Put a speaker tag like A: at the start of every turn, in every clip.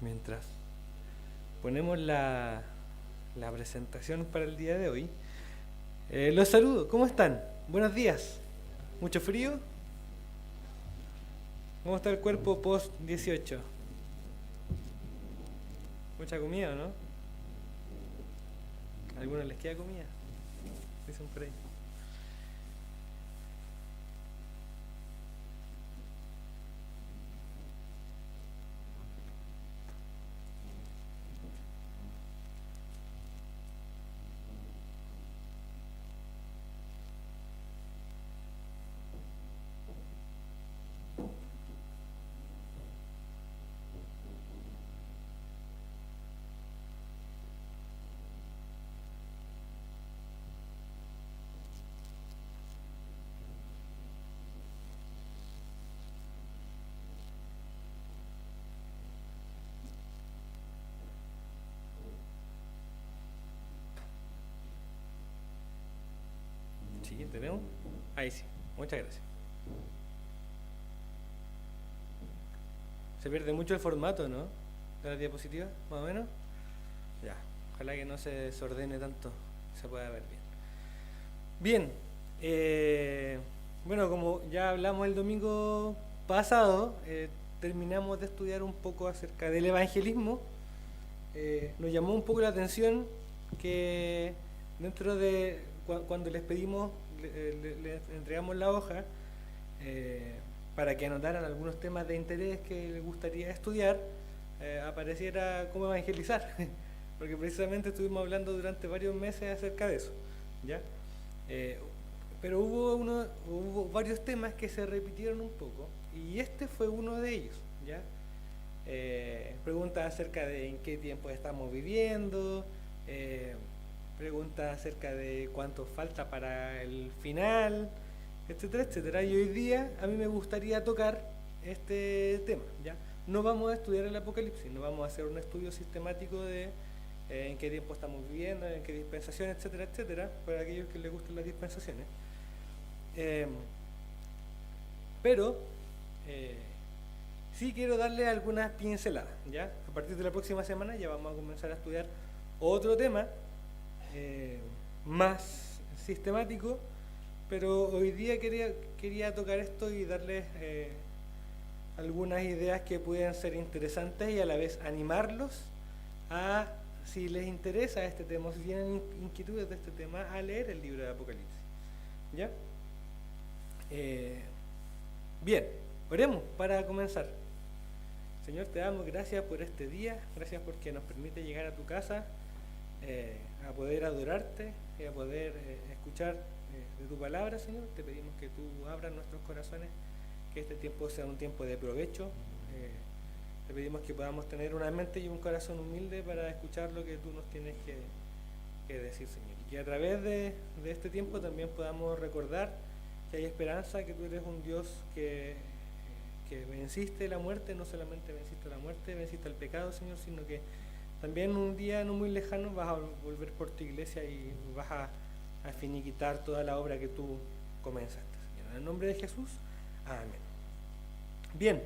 A: Mientras ponemos la presentación para el día de hoy, los saludo. ¿Cómo están? Buenos días. ¿Mucho frío? ¿Cómo está el cuerpo post 18? ¿Mucha comida o no? ¿A algunos les queda comida? Dicen por ahí. Sí, ¿tenemos? Ahí sí, muchas gracias. Se pierde mucho el formato, ¿no? De las diapositivas, más o menos. Ya, ojalá que no se desordene tanto, se pueda ver bien. Bien, bueno, como ya hablamos el domingo pasado, terminamos de estudiar un poco acerca del evangelismo. Nos llamó un poco la atención que dentro de cuando les pedimos, les entregamos la hoja para que anotaran algunos temas de interés que les gustaría estudiar, apareciera cómo evangelizar, porque precisamente estuvimos hablando durante varios meses acerca de eso, ¿ya? Pero hubo varios temas que se repitieron un poco, y este fue uno de ellos, ¿ya? Preguntas acerca de en qué tiempo estamos viviendo, preguntas acerca de cuánto falta para el final, etcétera, etcétera. Y hoy día a mí me gustaría tocar este tema, ¿ya? No vamos a estudiar el Apocalipsis, no vamos a hacer un estudio sistemático de en qué tiempo estamos viviendo, en qué dispensación, etcétera, etcétera, para aquellos que les gustan las dispensaciones. Pero sí quiero darle algunas pinceladas, ¿ya? A partir de la próxima semana ya vamos a comenzar a estudiar otro tema más sistemático, pero hoy día quería tocar esto y darles algunas ideas que pueden ser interesantes y a la vez animarlos a, si les interesa este tema, si tienen inquietudes de este tema, a leer el libro de Apocalipsis, ¿ya? Bien, oremos para comenzar. Señor, te damos gracias por este día, gracias porque nos permite llegar a tu casa, a poder adorarte y a poder escuchar de tu palabra, Señor. Te pedimos que tú abras nuestros corazones, que este tiempo sea un tiempo de provecho. Te pedimos que podamos tener una mente y un corazón humilde para escuchar lo que tú nos tienes que decir, Señor. Y que a través de este tiempo también podamos recordar que hay esperanza, que tú eres un Dios que venciste la muerte, no solamente venciste la muerte, venciste el pecado, Señor, sino que también un día no muy lejano vas a volver por tu iglesia y vas a finiquitar toda la obra que tú comenzaste, Señor. En el nombre de Jesús, amén. Bien,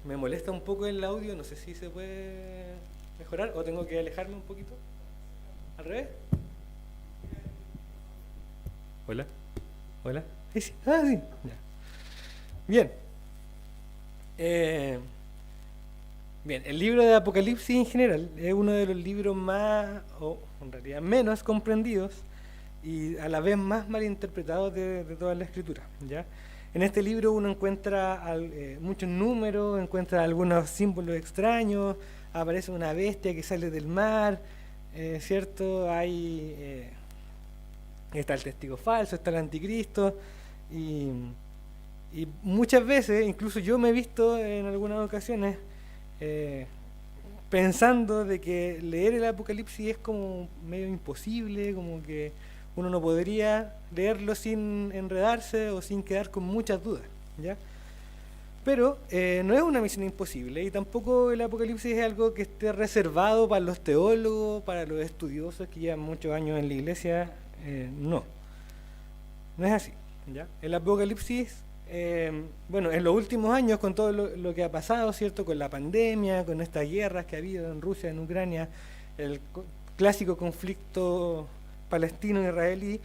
A: me molesta un poco el audio, no sé si se puede mejorar o tengo que alejarme un poquito. ¿Al revés? Hola, hola. Sí, sí. Ah, sí. Ya. Bien. Bien, el libro de Apocalipsis en general es uno de los libros más, o en realidad menos comprendidos y a la vez más malinterpretados de toda la escritura, ¿ya? En este libro uno encuentra muchos números, encuentra algunos símbolos extraños, aparece una bestia que sale del mar, ¿cierto? Está el testigo falso, está el anticristo, y muchas veces, incluso yo me he visto en algunas ocasiones pensando de que leer el Apocalipsis es como medio imposible, como que uno no podría leerlo sin enredarse o sin quedar con muchas dudas, ¿ya? Pero no es una misión imposible y tampoco el Apocalipsis es algo que esté reservado para los teólogos, para los estudiosos que llevan muchos años en la iglesia. No es así, ¿ya? El Apocalipsis bueno, en los últimos años, con todo lo que ha pasado, ¿cierto? Con la pandemia, con estas guerras que ha habido en Rusia, en Ucrania, el clásico conflicto palestino-israelí,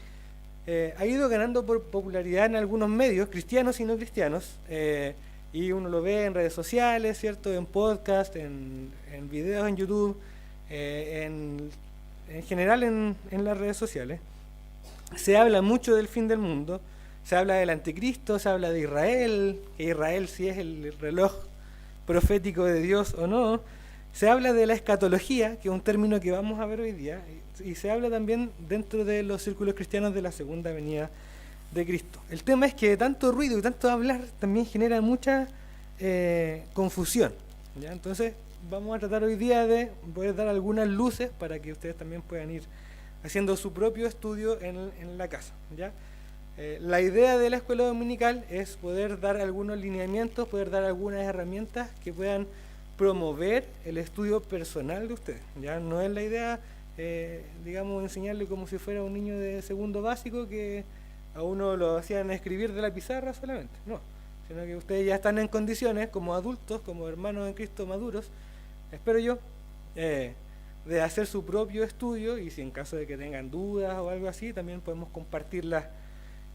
A: ha ido ganando por popularidad en algunos medios, cristianos y no cristianos, y uno lo ve en redes sociales, ¿cierto? En podcast, en videos en YouTube, en general en las redes sociales. Se habla mucho del fin del mundo, se habla del anticristo, se habla de Israel, que Israel si es el reloj profético de Dios o no. Se habla de la escatología, que es un término que vamos a ver hoy día, y se habla también dentro de los círculos cristianos de la segunda venida de Cristo. El tema es que tanto ruido y tanto hablar también genera mucha confusión, ¿ya? Entonces vamos a tratar hoy día de poder dar algunas luces para que ustedes también puedan ir haciendo su propio estudio en la casa, ¿ya? La idea de la escuela dominical es poder dar algunos lineamientos, poder dar algunas herramientas que puedan promover el estudio personal de ustedes. Ya no es la idea, digamos, enseñarle como si fuera un niño de segundo básico que a uno lo hacían escribir de la pizarra solamente, no, sino que ustedes ya están en condiciones como adultos, como hermanos en Cristo maduros, espero yo, de hacer su propio estudio, y si en caso de que tengan dudas o algo así, también podemos compartirlas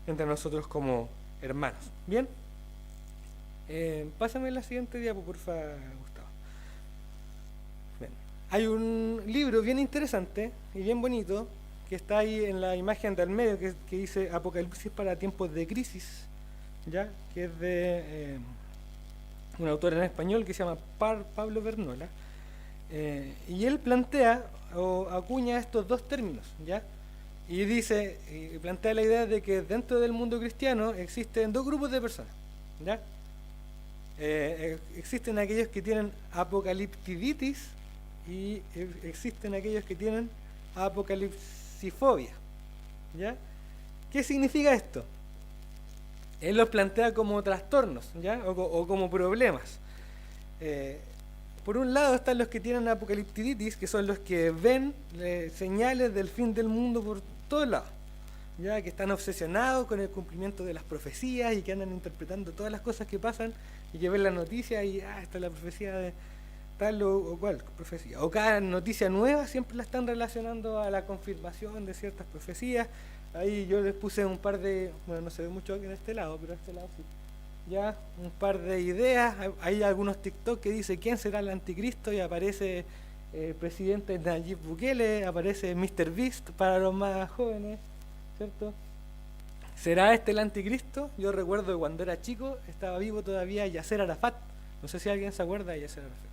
A: entre nosotros como hermanos. Bien, pásame la siguiente diapo, porfa, Gustavo. Bien. Hay un libro bien interesante y bien bonito que está ahí en la imagen del medio que dice Apocalipsis para tiempos de crisis, ya, que es de un autor en español que se llama Pablo Vernola, y él plantea o acuña estos dos términos, ya, y dice, y plantea la idea de que dentro del mundo cristiano existen dos grupos de personas, ¿ya? Existen aquellos que tienen apocaliptiditis y existen aquellos que tienen apocalipsifobia, ¿ya? ¿Qué significa esto? Él los plantea como trastornos, ¿ya? O como problemas. Por un lado están los que tienen apocaliptiditis, que son los que ven señales del fin del mundo por todos lados, ya, que están obsesionados con el cumplimiento de las profecías y que andan interpretando todas las cosas que pasan y que ven las noticias y esta es la profecía de tal o cual profecía. O cada noticia nueva siempre la están relacionando a la confirmación de ciertas profecías. Ahí yo les puse un par de, bueno, no se ve mucho aquí en este lado, pero este lado sí. Ya, un par de ideas. Hay algunos TikTok que dice quién será el anticristo y aparece el presidente Nayib Bukele, aparece Mr. Beast para los más jóvenes, ¿cierto? ¿Será este el anticristo? Yo recuerdo que cuando era chico estaba vivo todavía Yasser Arafat. No sé si alguien se acuerda de Yasser Arafat.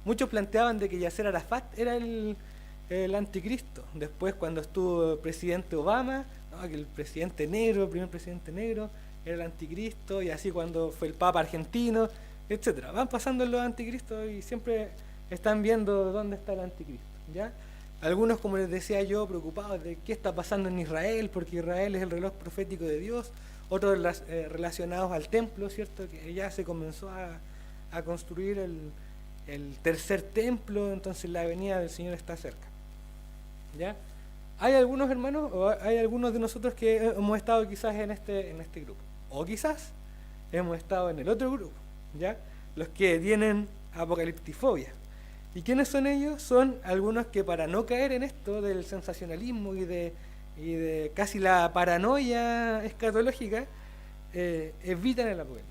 A: Muchos planteaban de que Yasser Arafat era el anticristo. Después cuando estuvo el presidente Obama, no, que el presidente negro, el primer presidente negro, era el anticristo, y así cuando fue el papa argentino, etcétera. Van pasando los anticristos y siempre están viendo dónde está el anticristo, ¿ya? Algunos, como les decía yo, preocupados de qué está pasando en Israel, porque Israel es el reloj profético de Dios. Otros relacionados al templo, ¿cierto? Que ya se comenzó a construir el tercer templo, entonces la venida del Señor está cerca, ¿ya? Hay algunos hermanos, o hay algunos de nosotros que hemos estado quizás en este grupo, o quizás hemos estado en el otro grupo, ¿ya? Los que tienen apocaliptifobia. ¿Y quiénes son ellos? Son algunos que, para no caer en esto del sensacionalismo y de casi la paranoia escatológica, evitan el apocalipsis.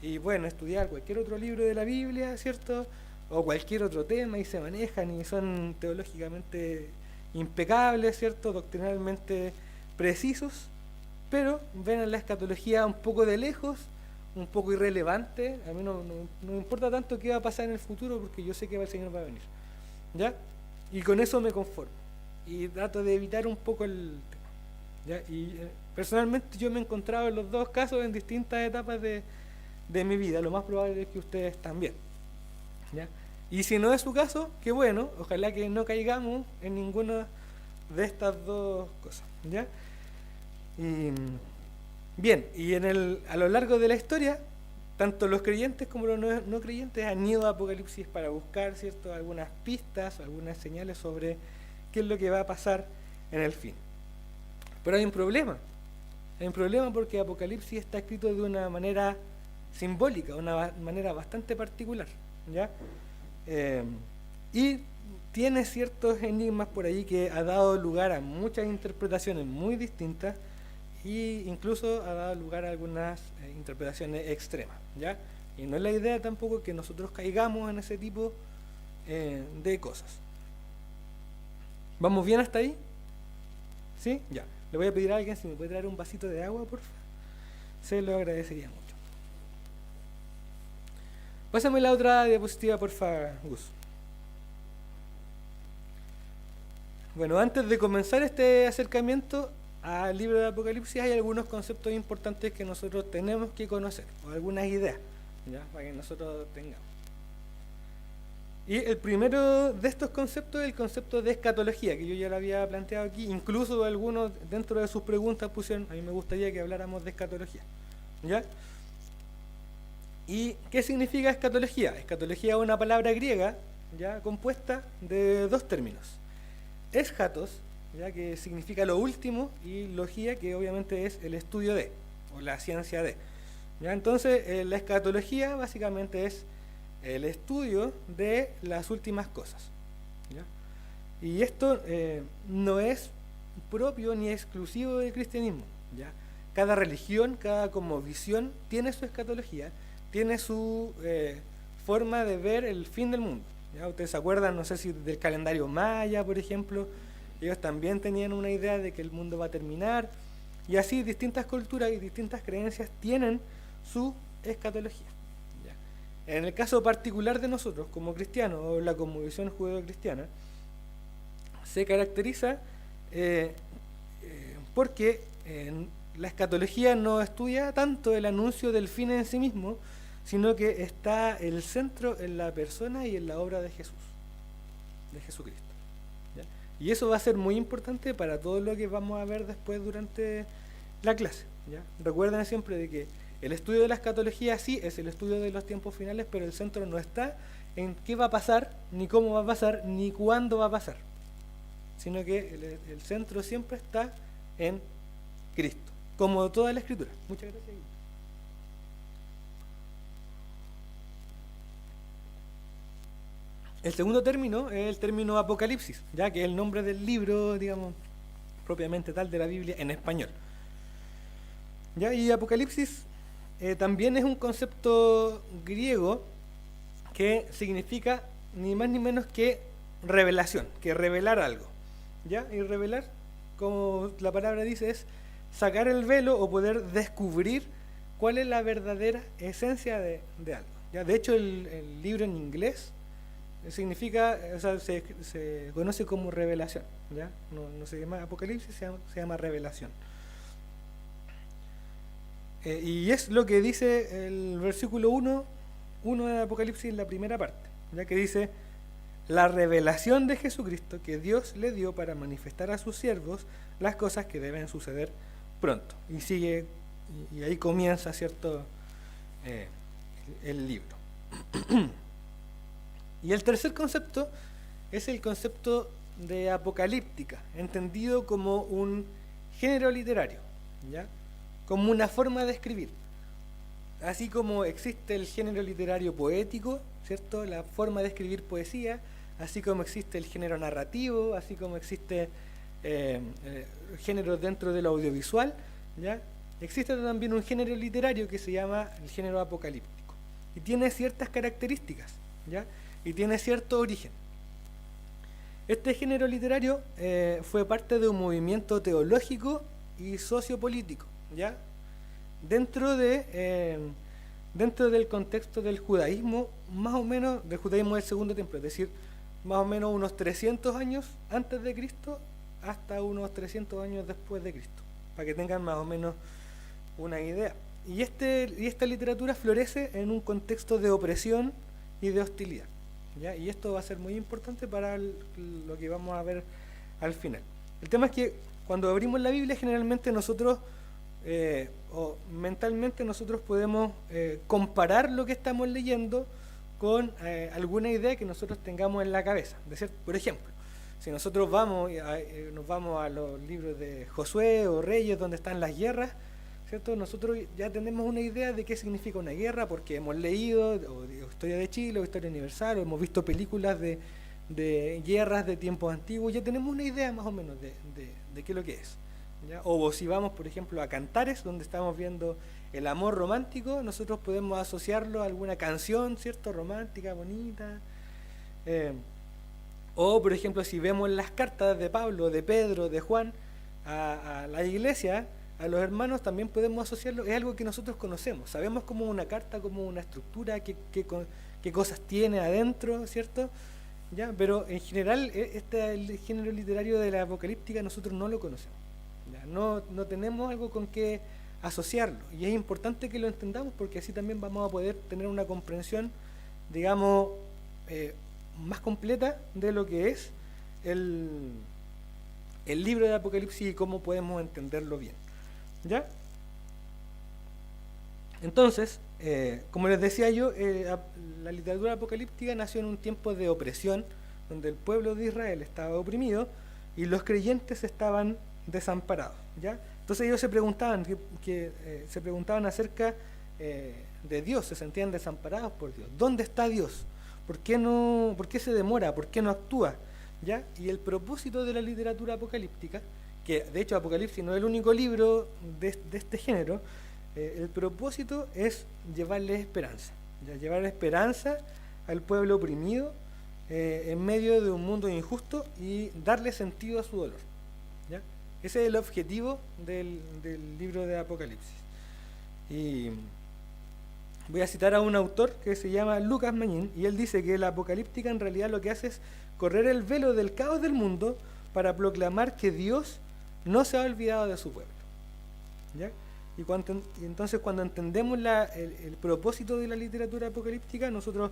A: Y bueno, estudiar cualquier otro libro de la Biblia, ¿cierto? O cualquier otro tema, y se manejan y son teológicamente impecables, ¿cierto? Doctrinalmente precisos, pero ven a la escatología un poco de lejos, un poco irrelevante. A mí no me importa tanto qué va a pasar en el futuro, porque yo sé que el Señor va a venir, ¿ya? Y con eso me conformo y trato de evitar un poco el tema, ¿ya? Y personalmente yo me he encontrado en los dos casos en distintas etapas de mi vida. Lo más probable es que ustedes también, ¿ya? Y si no es su caso, qué bueno, ojalá que no caigamos en ninguna de estas dos cosas, ¿ya? Y bien, y a lo largo de la historia, tanto los creyentes como los no creyentes han ido a Apocalipsis para buscar, ¿cierto?, algunas pistas, algunas señales sobre qué es lo que va a pasar en el fin. Pero hay un problema. Hay un problema porque Apocalipsis está escrito de una manera simbólica, una manera bastante particular, ¿ya? Y tiene ciertos enigmas por ahí que ha dado lugar a muchas interpretaciones muy distintas e incluso ha dado lugar a algunas interpretaciones extremas, ¿ya? Y no es la idea tampoco que nosotros caigamos en ese tipo de cosas. ¿Vamos bien hasta ahí? ¿Sí? Ya. Le voy a pedir a alguien si me puede traer un vasito de agua, por favor. Se lo agradecería mucho. Pásame la otra diapositiva, por favor, Gus. Bueno, antes de comenzar este acercamiento al libro de Apocalipsis hay algunos conceptos importantes que nosotros tenemos que conocer, o algunas ideas, ¿ya? Para que nosotros tengamos. Y el primero de estos conceptos es el concepto de escatología, que yo ya lo había planteado aquí. Incluso algunos dentro de sus preguntas pusieron, a mí me gustaría que habláramos de escatología, ¿ya? ¿Y qué significa escatología? Escatología es una palabra griega, ya, compuesta de dos términos. Eschatos, ya, que significa lo último, y logía, que obviamente es el estudio de, o la ciencia de. ¿Ya? Entonces, la escatología básicamente es el estudio de las últimas cosas, ¿ya? Y esto no es propio ni exclusivo del cristianismo, ¿ya? Cada religión, cada como visión tiene su escatología, tiene su forma de ver el fin del mundo, ¿ya? Ustedes se acuerdan, no sé si del calendario maya, por ejemplo, ellos también tenían una idea de que el mundo va a terminar, y así distintas culturas y distintas creencias tienen su escatología. En el caso particular de nosotros, como cristianos, o la cosmovisión judeo-cristiana, se caracteriza porque la escatología no estudia tanto el anuncio del fin en sí mismo, sino que está el centro en la persona y en la obra de Jesús, de Jesucristo, ¿ya? Y eso va a ser muy importante para todo lo que vamos a ver después durante la clase, ¿ya? Recuerden siempre de que el estudio de la escatología sí es el estudio de los tiempos finales, pero el centro no está en qué va a pasar, ni cómo va a pasar, ni cuándo va a pasar, sino que el centro siempre está en Cristo, como toda la Escritura. Muchas gracias. El segundo término es el término Apocalipsis, ya que es el nombre del libro, digamos, propiamente tal de la Biblia en español. ¿Ya? Y Apocalipsis también es un concepto griego que significa ni más ni menos que revelación, que revelar algo, ¿ya? Y revelar, como la palabra dice, es sacar el velo o poder descubrir cuál es la verdadera esencia de algo, ¿ya? De hecho, el libro en inglés significa, o sea, se conoce como revelación, ¿ya? No se llama Apocalipsis, se llama revelación. Y es lo que dice el versículo 1 de Apocalipsis en la primera parte, ya que dice: la revelación de Jesucristo que Dios le dio para manifestar a sus siervos las cosas que deben suceder pronto. Y sigue, y ahí comienza, ¿cierto?, el libro. Y el tercer concepto es el concepto de apocalíptica, entendido como un género literario, ¿ya? Como una forma de escribir. Así como existe el género literario poético, ¿cierto?, la forma de escribir poesía, así como existe el género narrativo, así como existe género dentro del audiovisual, ¿ya? Existe también un género literario que se llama el género apocalíptico. Y tiene ciertas características, ¿ya? Y tiene cierto origen. Este género literario fue parte de un movimiento teológico y sociopolítico, ¿ya? Dentro del contexto del judaísmo, más o menos, del judaísmo del segundo templo, es decir, más o menos unos 300 años antes de Cristo hasta unos 300 años después de Cristo, para que tengan más o menos una idea. Y esta literatura florece en un contexto de opresión y de hostilidad, ¿ya? Y esto va a ser muy importante para lo que vamos a ver al final. El tema es que cuando abrimos la Biblia, generalmente nosotros, o mentalmente nosotros podemos comparar lo que estamos leyendo con alguna idea que nosotros tengamos en la cabeza. Por ejemplo, si nosotros nos vamos a los libros de Josué o Reyes, donde están las guerras, ¿cierto? Nosotros ya tenemos una idea de qué significa una guerra porque hemos leído o Historia de Chile o Historia Universal o hemos visto películas de guerras de tiempos antiguos, ya tenemos una idea más o menos de qué es lo que es, ¿ya? O si vamos, por ejemplo, a Cantares, donde estamos viendo el amor romántico, nosotros podemos asociarlo a alguna canción, ¿cierto? Romántica, bonita. O, por ejemplo, si vemos las cartas de Pablo, de Pedro, de Juan a la iglesia, a los hermanos, también podemos asociarlo, es algo que nosotros conocemos, sabemos cómo una carta, cómo una estructura, qué cosas tiene adentro, ¿cierto? ¿Ya? Pero en general, el género literario de la apocalíptica nosotros no lo conocemos, ¿ya? No tenemos algo con qué asociarlo, y es importante que lo entendamos porque así también vamos a poder tener una comprensión, digamos, más completa de lo que es el libro de Apocalipsis y cómo podemos entenderlo bien, ¿ya? Entonces, como les decía yo, la literatura apocalíptica nació en un tiempo de opresión, donde el pueblo de Israel estaba oprimido y los creyentes estaban desamparados, ¿ya? Entonces ellos se preguntaban, se preguntaban acerca de Dios, se sentían desamparados por Dios. ¿Dónde está Dios? ¿Por qué se demora? ¿Por qué no actúa? ¿Ya? Y el propósito de la literatura apocalíptica, que de hecho Apocalipsis no es el único libro de este género, el propósito es llevarle esperanza, ¿ya? Llevar esperanza al pueblo oprimido en medio de un mundo injusto y darle sentido a su dolor, ¿ya? Ese es el objetivo del libro de Apocalipsis. Y voy a citar a un autor que se llama Lucas Mañín, y él dice que la apocalíptica en realidad lo que hace es correr el velo del caos del mundo para proclamar que Dios no se ha olvidado de su pueblo, ¿ya? Y entonces cuando entendemos el propósito de la literatura apocalíptica, nosotros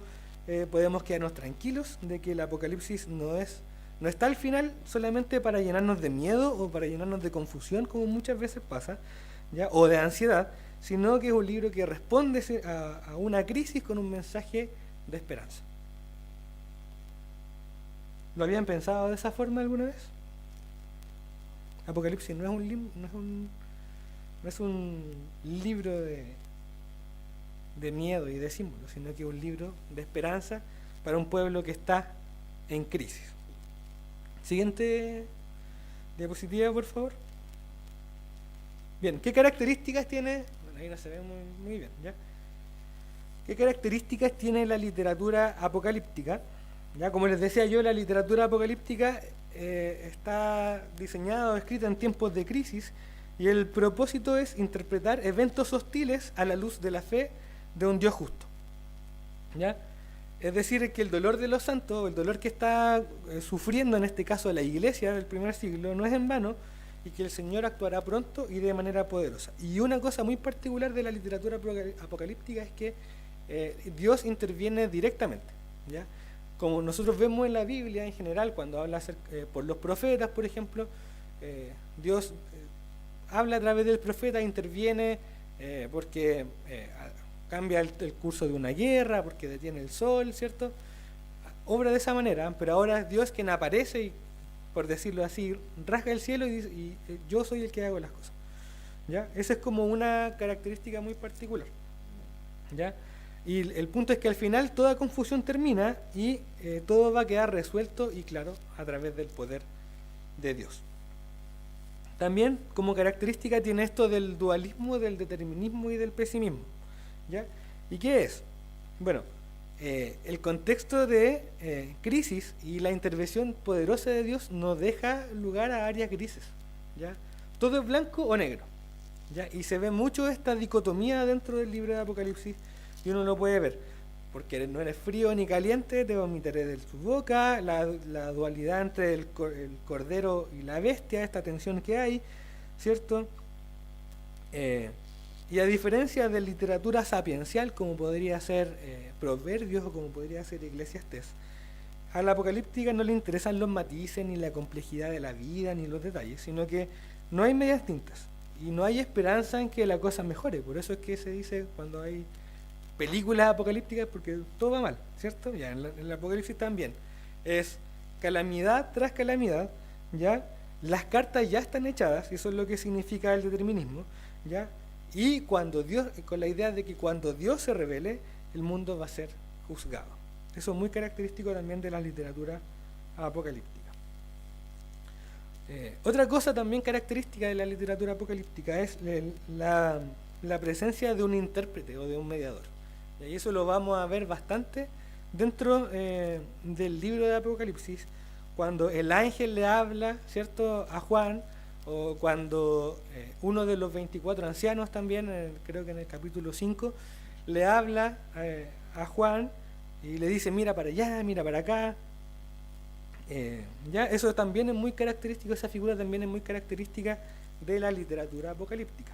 A: podemos quedarnos tranquilos de que el Apocalipsis no está al final solamente para llenarnos de miedo o para llenarnos de confusión, como muchas veces pasa, ¿ya? O de ansiedad, sino que es un libro que responde a una crisis con un mensaje de esperanza. ¿Lo habían pensado de esa forma alguna vez? Apocalipsis no es un libro de miedo y de símbolos, sino que es un libro de esperanza para un pueblo que está en crisis. Siguiente diapositiva, por favor. Bien, ¿qué características tiene? Bueno, ahí no se ve muy bien, ¿ya? ¿Qué características tiene la literatura apocalíptica? Ya, como les decía yo, la literatura apocalíptica está diseñada o escrita en tiempos de crisis, y el propósito es interpretar eventos hostiles a la luz de la fe de un Dios justo, ¿ya? Es decir, que el dolor de los santos, el dolor que está sufriendo en este caso la iglesia del primer siglo, no es en vano, y que el Señor actuará pronto y de manera poderosa. Y una cosa muy particular de la literatura apocalíptica es que Dios interviene directamente, ¿ya? Como nosotros vemos en la Biblia en general, cuando habla por los profetas, por ejemplo, Dios habla a través del profeta, interviene porque cambia el curso de una guerra, porque detiene el sol, ¿cierto? Obra de esa manera, pero ahora es Dios quien aparece y, por decirlo así, rasga el cielo y dice, yo soy el que hago las cosas, ¿ya? Esa es como una característica muy particular, ¿ya? Y el punto es que al final toda confusión termina y todo va a quedar resuelto y claro a través del poder de Dios. También como característica tiene esto del dualismo, del determinismo y del pesimismo, ¿ya? ¿Y qué es? Bueno, el contexto de crisis y la intervención poderosa de Dios no deja lugar a áreas grises, ¿ya? Todo es blanco o negro, ¿ya? Y se ve mucho esta dicotomía dentro del libro de Apocalipsis, y uno lo puede ver, porque no eres frío ni caliente, te vomitaré de tu boca, la dualidad entre el cordero y la bestia, esta tensión que hay, ¿cierto? Y a diferencia de literatura sapiencial, como podría ser Proverbios o como podría ser Eclesiastés, a la apocalíptica no le interesan los matices, ni la complejidad de la vida, ni los detalles, sino que no hay medias tintas, y no hay esperanza en que la cosa mejore. Por eso es que se dice cuando hay películas apocalípticas, porque todo va mal, ¿cierto? Ya en el Apocalipsis también es calamidad tras calamidad, ¿ya? Las cartas ya están echadas, y eso es lo que significa el determinismo, ¿ya? Y cuando Dios, con la idea de que cuando Dios se revele, el mundo va a ser juzgado. Eso es muy característico también de la literatura apocalíptica. Otra cosa también característica de la literatura apocalíptica es la presencia de un intérprete o de un mediador. Y eso lo vamos a ver bastante dentro del libro de Apocalipsis, cuando el ángel le habla, ¿cierto?, a Juan, o cuando uno de los 24 ancianos también, creo que en el capítulo 5, le habla a Juan y le dice, mira para allá, mira para acá. Ya eso también es muy característico, esa figura también es muy característica de la literatura apocalíptica.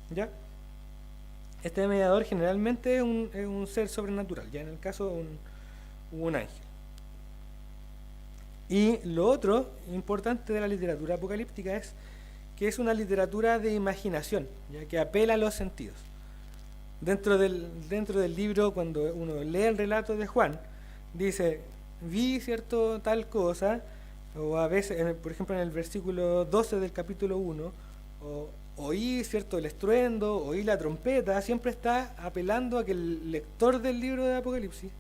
A: ¿Ya? Este mediador generalmente es un ser sobrenatural, ya en el caso un ángel. Y lo otro importante de la literatura apocalíptica es que es una literatura de imaginación, ya que apela a los sentidos. Dentro del libro, cuando uno lee el relato de Juan, dice, vi cierto tal cosa, o a veces, por ejemplo en el versículo 12 del capítulo 1, o oí cierto el estruendo, oí la trompeta, siempre está apelando a que el lector del libro de Apocalipsis,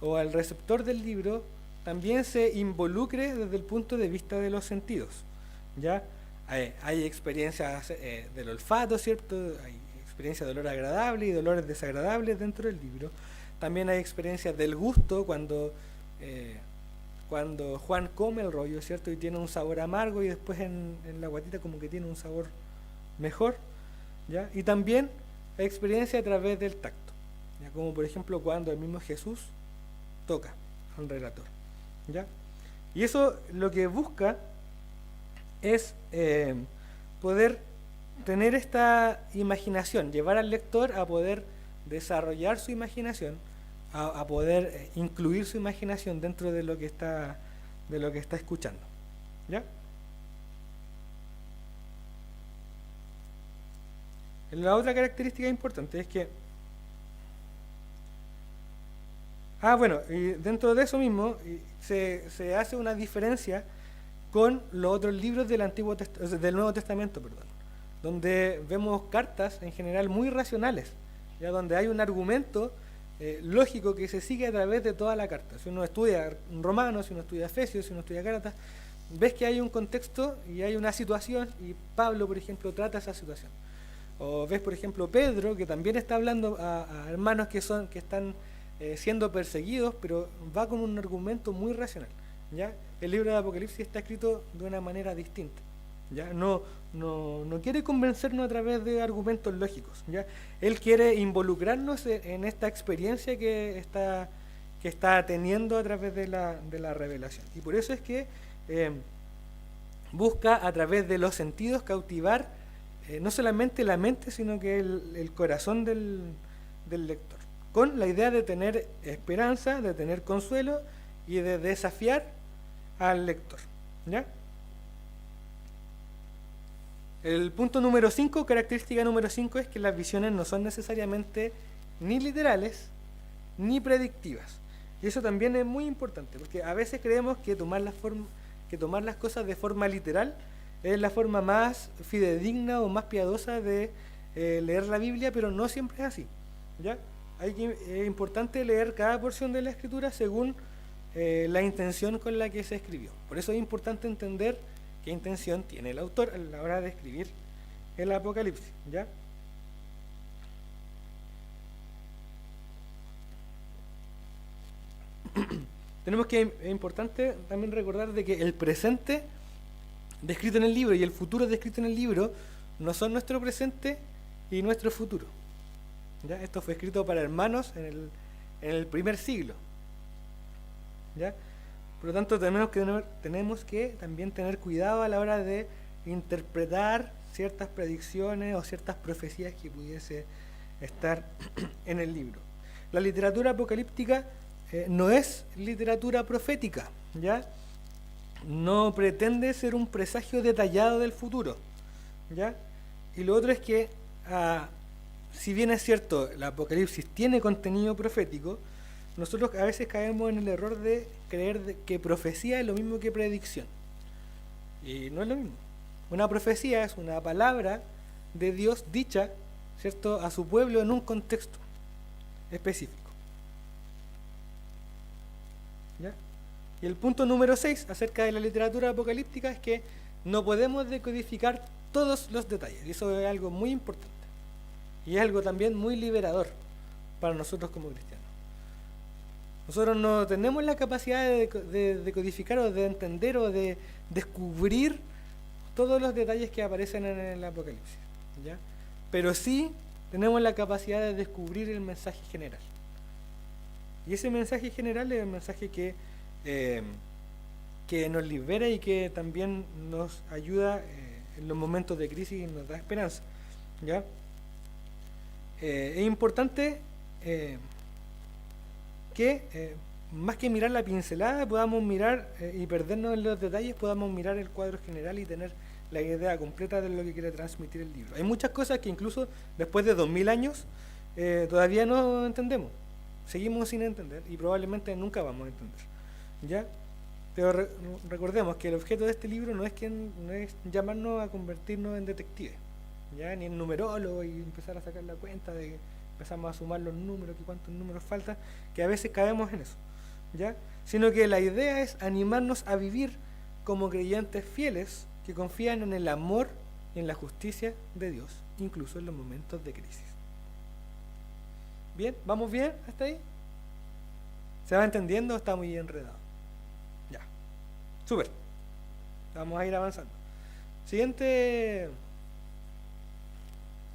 A: o al receptor del libro, también se involucre desde el punto de vista de los sentidos. ¿Ya? Hay experiencias del olfato, ¿cierto? Hay experiencias de olor agradable y de olores desagradables dentro del libro. También hay experiencias del gusto, cuando Juan come el rollo, ¿cierto? Y tiene un sabor amargo y después en la guatita como que tiene un sabor mejor. ¿Ya? Y también hay experiencia a través del tacto, ¿ya? Como por ejemplo cuando el mismo Jesús toca al relator. ¿Ya? Y eso lo que busca es poder tener esta imaginación, llevar al lector a poder desarrollar su imaginación, a poder incluir su imaginación dentro de lo que está escuchando. ¿Ya? La otra característica importante es que y dentro de eso mismo se hace una diferencia con los otros libros del Nuevo Testamento, donde vemos cartas en general muy racionales, ya donde hay un argumento lógico que se sigue a través de toda la carta. Si uno estudia Romanos, si uno estudia Efesios, si uno estudia Gálatas, ves que hay un contexto y hay una situación, y Pablo, por ejemplo, trata esa situación. O ves, por ejemplo, Pedro, que también está hablando a hermanos que están siendo perseguidos, pero va con un argumento muy racional. ¿Ya? El libro de Apocalipsis está escrito de una manera distinta. ¿Ya? No quiere convencernos a través de argumentos lógicos. ¿Ya? Él quiere involucrarnos en esta experiencia que está teniendo a través de la revelación. Y por eso es que busca a través de los sentidos cautivar no solamente la mente, sino que el corazón del lector, con la idea de tener esperanza, de tener consuelo y de desafiar al lector. ¿Ya? El punto número 5, característica número 5, es que las visiones no son necesariamente ni literales ni predictivas. Y eso también es muy importante, porque a veces creemos que tomar las cosas de forma literal es la forma más fidedigna o más piadosa de leer la Biblia, pero no siempre es así. ¿Ya? Es importante leer cada porción de la Escritura según la intención con la que se escribió. Por eso es importante entender qué intención tiene el autor a la hora de escribir el Apocalipsis. ¿Ya? Es importante también recordar de que el presente descrito en el libro y el futuro descrito en el libro no son nuestro presente y nuestro futuro. ¿Ya? Esto fue escrito para hermanos en el primer siglo. ¿Ya? Por lo tanto, tenemos que también tener cuidado a la hora de interpretar ciertas predicciones o ciertas profecías que pudiese estar en el libro. La literatura apocalíptica no es literatura profética, ¿ya? No pretende ser un presagio detallado del futuro, ¿ya? Y lo otro es que, si bien es cierto, el Apocalipsis tiene contenido profético, nosotros a veces caemos en el error de creer que profecía es lo mismo que predicción. Y no es lo mismo. Una profecía es una palabra de Dios dicha ¿cierto?, a su pueblo en un contexto específico. ¿Ya? Y el punto número 6 acerca de la literatura apocalíptica es que no podemos decodificar todos los detalles. Y eso es algo muy importante. Y es algo también muy liberador para nosotros como cristianos. Nosotros no tenemos la capacidad de decodificar o de entender o de descubrir todos los detalles que aparecen en el Apocalipsis, ¿ya? Pero sí tenemos la capacidad de descubrir el mensaje general. Y ese mensaje general es el mensaje que nos libera y que también nos ayuda en los momentos de crisis y nos da esperanza, ¿ya? Es importante que más que mirar la pincelada podamos mirar y perdernos en los detalles, podamos mirar el cuadro general y tener la idea completa de lo que quiere transmitir el libro. Hay muchas cosas que incluso después de 2000 años todavía no entendemos, seguimos sin entender y probablemente nunca vamos a entender, ¿ya? Pero recordemos que el objeto de este libro no es llamarnos a convertirnos en detectives, ¿ya? Ni en numerólogos y empezar a sacar la cuenta de empezamos a sumar los números, que cuántos números faltan, que a veces caemos en eso, ¿ya? Sino que la idea es animarnos a vivir como creyentes fieles que confían en el amor y en la justicia de Dios, incluso en los momentos de crisis. ¿Bien? ¿Vamos bien hasta ahí? ¿Se va entendiendo o está muy enredado? Ya. Súper. Vamos a ir avanzando. Siguiente.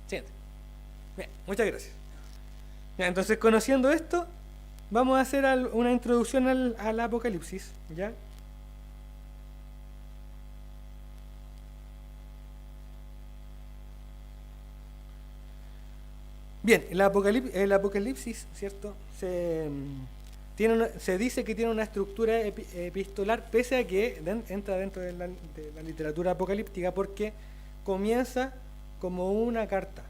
A: Bien, muchas gracias. Ya, entonces, conociendo esto, vamos a hacer una introducción al Apocalipsis, ¿ya? Bien, el Apocalipsis, ¿cierto? Se dice que tiene una estructura epistolar, pese a que entra dentro de la literatura apocalíptica, porque comienza como una carta,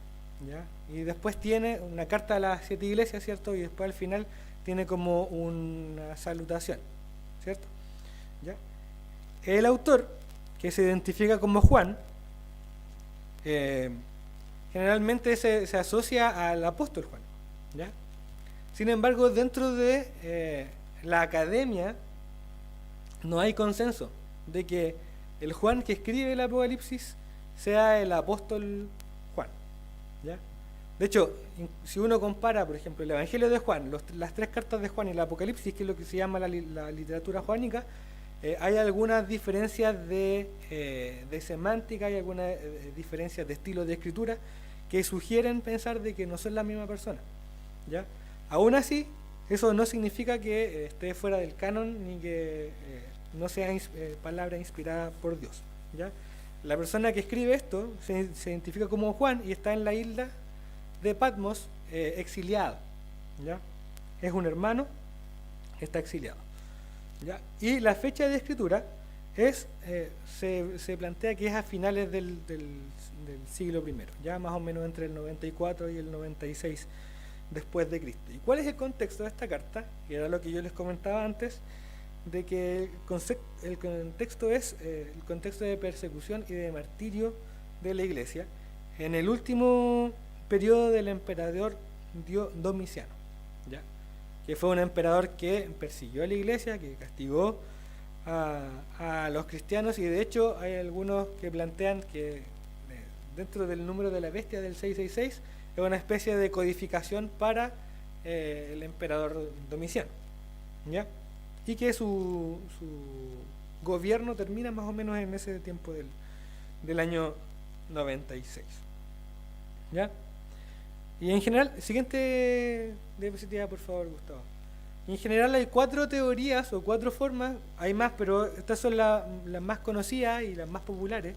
A: ¿ya? Y después tiene una carta a las 7 iglesias, ¿cierto? Y después al final tiene como una salutación, ¿cierto? ¿Ya? El autor, que se identifica como Juan, generalmente se asocia al apóstol Juan, ¿ya? Sin embargo, dentro de la academia no hay consenso de que el Juan que escribe el Apocalipsis sea el apóstol Juan, ¿ya? De hecho, si uno compara, por ejemplo, el Evangelio de Juan, las 3 cartas de Juan y el Apocalipsis, que es lo que se llama la literatura juánica, hay algunas diferencias de semántica, hay algunas diferencias de estilo de escritura que sugieren pensar de que no son la misma persona, ¿ya? Aún así, eso no significa que esté fuera del canon ni que no sea palabra inspirada por Dios, ¿ya? La persona que escribe esto se identifica como Juan y está en la isla de Patmos, exiliado, ¿ya? Es un hermano, está exiliado, ¿ya? Y la fecha de escritura se plantea que es a finales del siglo I, ya más o menos entre el 94 y el 96 después de Cristo. ¿Y cuál es el contexto de esta carta? Que era lo que yo les comentaba antes, de que el contexto es el contexto de persecución y de martirio de la iglesia en el último periodo del emperador Domiciano, ¿ya? Que fue un emperador que persiguió a la iglesia, que castigó a los cristianos, y de hecho hay algunos que plantean que dentro del número de la bestia del 666 es una especie de codificación para el emperador Domiciano, ¿ya? Y que su gobierno termina más o menos en ese tiempo del año 96, ¿ya? Y en general, siguiente diapositiva, por favor, Gustavo. En general hay 4 teorías o 4 formas, hay más, pero estas son las más conocidas y las más populares.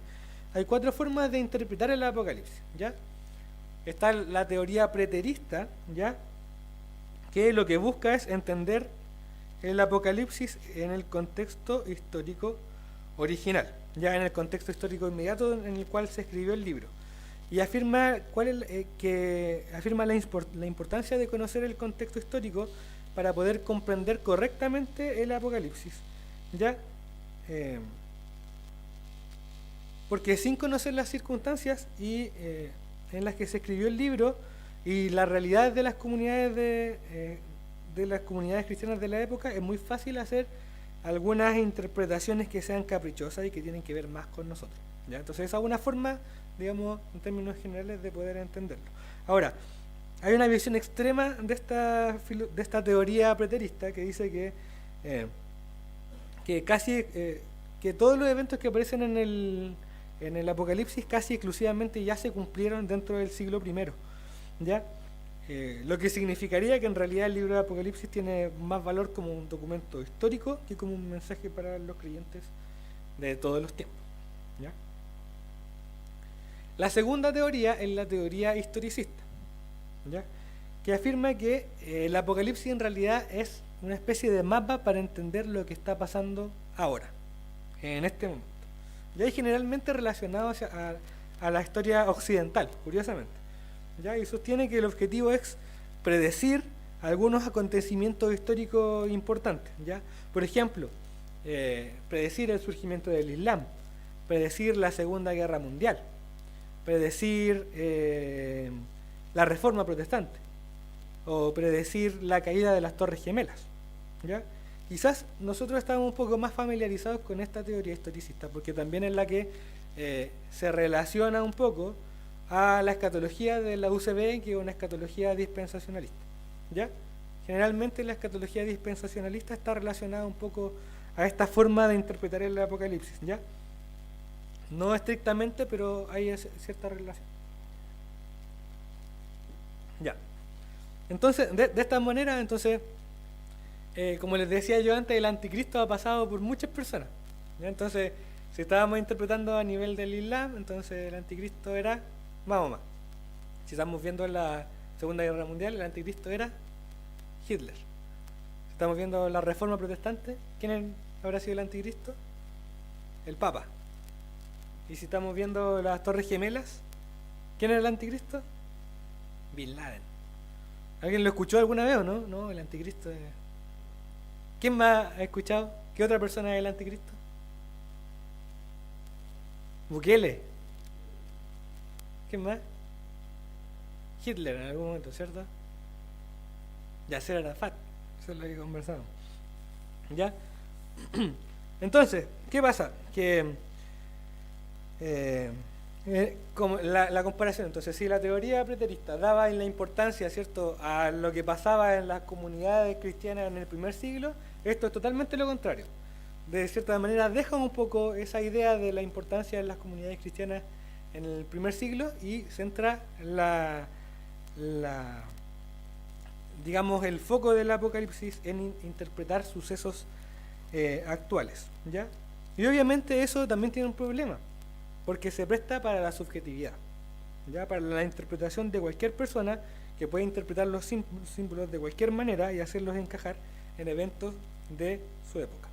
A: Hay 4 formas de interpretar el Apocalipsis, ¿ya? Está la teoría preterista, ¿ya? Que lo que busca es entender el Apocalipsis en el contexto histórico original, ya en el contexto histórico inmediato en el cual se escribió el libro. Y afirma la importancia de conocer el contexto histórico para poder comprender correctamente el Apocalipsis, ¿ya? Porque sin conocer las circunstancias y en las que se escribió el libro y la realidad de las comunidades de las comunidades cristianas de la época, es muy fácil hacer algunas interpretaciones que sean caprichosas y que tienen que ver más con nosotros, ¿ya? Entonces esa es una forma, digamos, en términos generales, de poder entenderlo. Ahora, hay una visión extrema de esta teoría preterista que dice que casi que todos los eventos que aparecen en el Apocalipsis casi exclusivamente ya se cumplieron dentro del siglo I, ¿ya? Lo que significaría que en realidad el libro de Apocalipsis tiene más valor como un documento histórico que como un mensaje para los creyentes de todos los tiempos, ¿ya? La segunda teoría es la teoría historicista, ¿ya? Que afirma que el Apocalipsis en realidad es una especie de mapa para entender lo que está pasando ahora, en este momento. Y hay generalmente relacionado a la historia occidental, curiosamente, ¿ya? Y sostiene que el objetivo es predecir algunos acontecimientos históricos importantes, ¿ya? Por ejemplo, predecir el surgimiento del Islam, predecir la Segunda Guerra Mundial, predecir la Reforma Protestante, o predecir la caída de las Torres Gemelas, ¿ya? Quizás nosotros estamos un poco más familiarizados con esta teoría historicista, porque también es la que se relaciona un poco a la escatología de la UCB, que es una escatología dispensacionalista, ¿ya? Generalmente la escatología dispensacionalista está relacionada un poco a esta forma de interpretar el Apocalipsis, ¿ya? No estrictamente, pero hay cierta relación. Ya. Entonces, de esta manera, entonces, como les decía yo antes, el anticristo ha pasado por muchas personas, ¿ya? Entonces, si estábamos interpretando a nivel del Islam, entonces el anticristo era Mahoma. Si estamos viendo la Segunda Guerra Mundial, el anticristo era Hitler. Si estamos viendo la Reforma Protestante, ¿quién habrá sido el anticristo? El Papa. Y si estamos viendo las Torres Gemelas, ¿quién era el anticristo? Bin Laden. ¿Alguien lo escuchó alguna vez o no? No, el anticristo es... ¿Quién más ha escuchado? ¿Qué otra persona es el anticristo? Bukele. ¿Quién más? Hitler en algún momento, ¿cierto? Yasser Arafat. Eso es lo que conversamos. ¿Ya? Entonces, ¿qué pasa? Que como la comparación, entonces, si la teoría preterista daba en la importancia, ¿cierto?, a lo que pasaba en las comunidades cristianas en el primer siglo, esto es totalmente lo contrario. De cierta manera deja un poco esa idea de la importancia de las comunidades cristianas en el primer siglo y centra digamos, el foco del Apocalipsis en interpretar sucesos actuales, ¿ya? Y obviamente eso también tiene un problema, porque se presta para la subjetividad, ¿ya? Para la interpretación de cualquier persona que puede interpretar los símbolos de cualquier manera y hacerlos encajar en eventos de su época.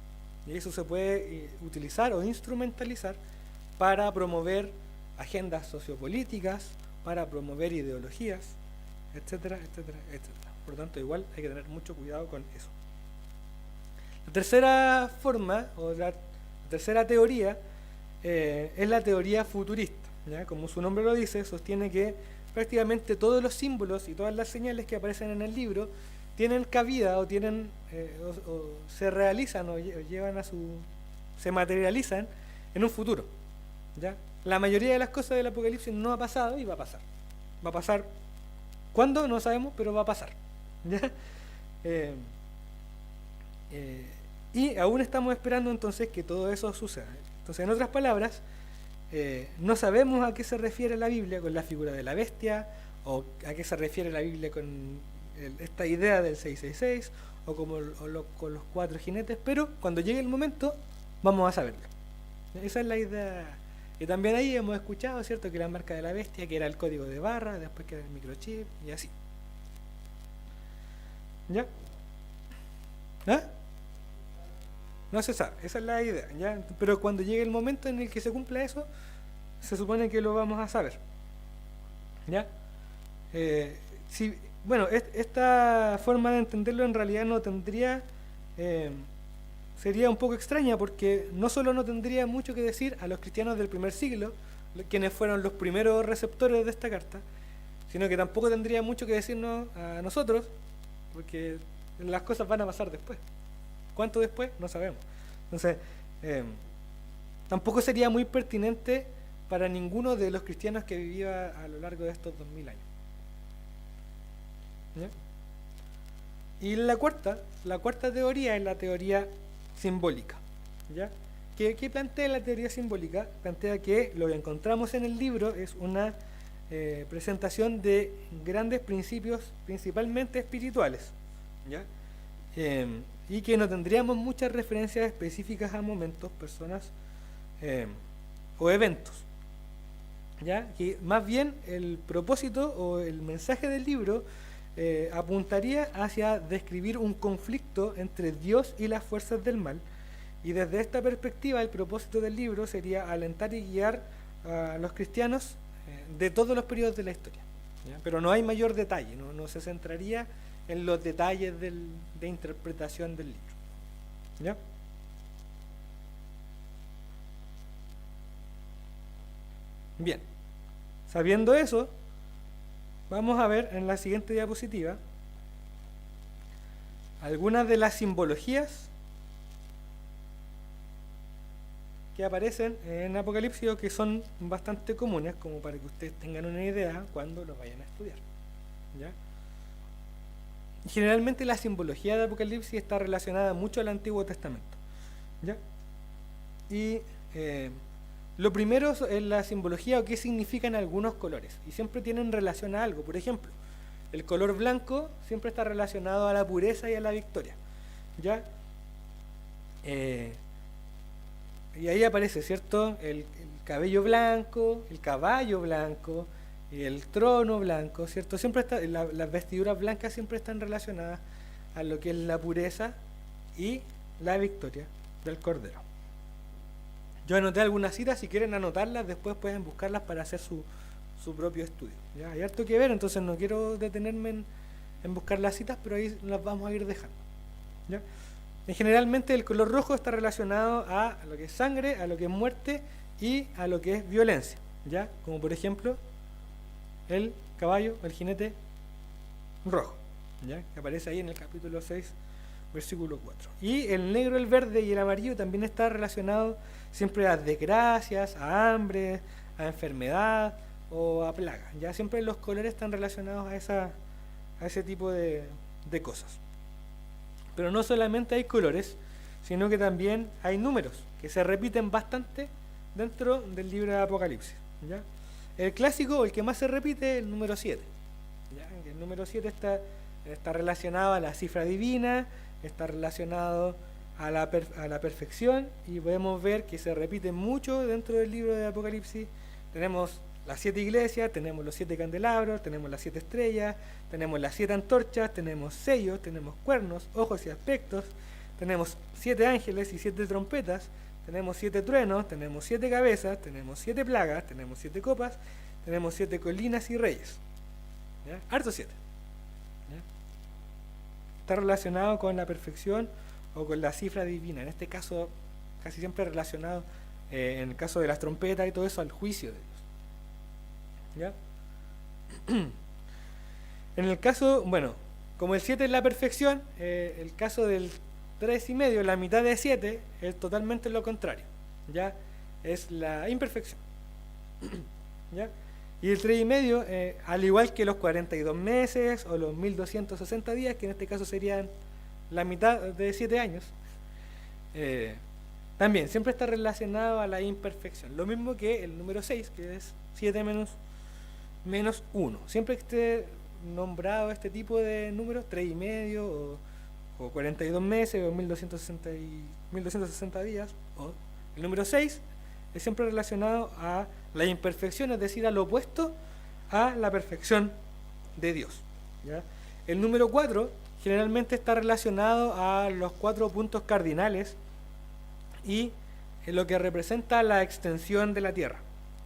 A: Y eso se puede utilizar o instrumentalizar para promover agendas sociopolíticas, para promover ideologías, etcétera, etcétera, etcétera. Por lo tanto, igual hay que tener mucho cuidado con eso. La tercera forma, o la tercera teoría, es la teoría futurista, ¿ya? Como su nombre lo dice, sostiene que prácticamente todos los símbolos y todas las señales que aparecen en el libro tienen cabida o tienen o se realizan o llevan se materializan en un futuro, ¿ya? La mayoría de las cosas del Apocalipsis no ha pasado y va a pasar. Va a pasar ¿cuándo? No sabemos, pero va a pasar, ¿ya? Y aún estamos esperando entonces que todo eso suceda. Entonces, en otras palabras, no sabemos a qué se refiere la Biblia con la figura de la bestia, o a qué se refiere la Biblia con esta idea del 666, o con los 4 jinetes, pero cuando llegue el momento vamos a saberlo. Esa es la idea. Y también ahí hemos escuchado, ¿cierto?, que la marca de la bestia, que era el código de barra, después que era el microchip, y así. ¿Ya? ¿Ah? No se sabe, esa es la idea, ¿ya? Pero cuando llegue el momento en el que se cumpla eso, se supone que lo vamos a saber, ¿ya? Bueno, esta forma de entenderlo en realidad no tendría, sería un poco extraña, porque no solo no tendría mucho que decir a los cristianos del primer siglo quienes fueron los primeros receptores de esta carta, sino que tampoco tendría mucho que decirnos a nosotros, porque las cosas van a pasar después. ¿Cuánto después? No sabemos. Entonces, tampoco sería muy pertinente para ninguno de los cristianos que vivía a lo largo de estos 2000 años. ¿Ya? Y la cuarta teoría es la teoría simbólica. ¿Ya? ¿Qué plantea la teoría simbólica? Plantea que lo que encontramos en el libro es una presentación de grandes principios, principalmente espirituales, ¿ya? Y que no tendríamos muchas referencias específicas a momentos, personas o eventos, ¿ya? Que más bien el propósito o el mensaje del libro apuntaría hacia describir un conflicto entre Dios y las fuerzas del mal, y desde esta perspectiva el propósito del libro sería alentar y guiar a los cristianos de todos los periodos de la historia, ¿ya? Pero no hay mayor detalle, no se centraría en los detalles de interpretación del libro, ¿ya? Bien, sabiendo eso, vamos a ver en la siguiente diapositiva algunas de las simbologías que aparecen en Apocalipsis o que son bastante comunes, como para que ustedes tengan una idea cuando lo vayan a estudiar, ¿ya? Generalmente la simbología de Apocalipsis está relacionada mucho al Antiguo Testamento, ¿ya? Y lo primero es la simbología o qué significan algunos colores, y siempre tienen relación a algo. Por ejemplo, el color blanco siempre está relacionado a la pureza y a la victoria, ¿ya? Y ahí aparece, ¿cierto? El cabello blanco, el caballo blanco, el trono blanco, ¿cierto? Siempre está, las vestiduras blancas siempre están relacionadas a lo que es la pureza y la victoria del Cordero. Yo anoté algunas citas, si quieren anotarlas, después pueden buscarlas para hacer su propio estudio, ¿ya? Hay harto que ver, entonces no quiero detenerme en buscar las citas, pero ahí las vamos a ir dejando, ¿ya? Generalmente el color rojo está relacionado a lo que es sangre, a lo que es muerte y a lo que es violencia, ¿ya? Como por ejemplo el caballo, el jinete rojo, ¿ya? Que aparece ahí en el capítulo 6, versículo 4. Y el negro, el verde y el amarillo también está relacionado siempre a desgracias, a hambre, a enfermedad o a plaga, ¿ya? Siempre los colores están relacionados a ese tipo de cosas. Pero no solamente hay colores, sino que también hay números que se repiten bastante dentro del libro de Apocalipsis, ¿ya? El clásico, o el que más se repite, es el número 7, ¿ya? El número 7 está relacionado a la cifra divina, está relacionado a la perfección, y podemos ver que se repite mucho dentro del libro de Apocalipsis. Tenemos las 7 iglesias, tenemos los 7 candelabros, tenemos las 7 estrellas, tenemos las 7 antorchas, tenemos sellos, tenemos cuernos, ojos y aspectos, tenemos 7 ángeles y 7 trompetas, tenemos 7 truenos, tenemos 7 cabezas, tenemos 7 plagas, tenemos 7 copas, tenemos 7 colinas y reyes, ¿ya? Harto 7, ¿ya? Está relacionado con la perfección o con la cifra divina, en este caso casi siempre relacionado, en el caso de las trompetas y todo eso, al juicio de Dios, ¿ya? En el caso, bueno, como el 7 es la perfección, el caso del 3,5, la mitad de 7, es totalmente lo contrario, ¿ya? Es la imperfección, ¿ya? Y el 3,5, al igual que los 42 meses o los 1260 días, que en este caso serían la mitad de 7 años, también siempre está relacionado a la imperfección. Lo mismo que el número 6, que es 7 menos 1. Siempre que esté nombrado este tipo de números, 3,5 o 42 meses o 1260 días, o el número 6 es siempre relacionado a la imperfección, es decir, al opuesto a la perfección de Dios, ¿ya? El número 4 generalmente está relacionado a los 4 puntos cardinales y en lo que representa la extensión de la tierra,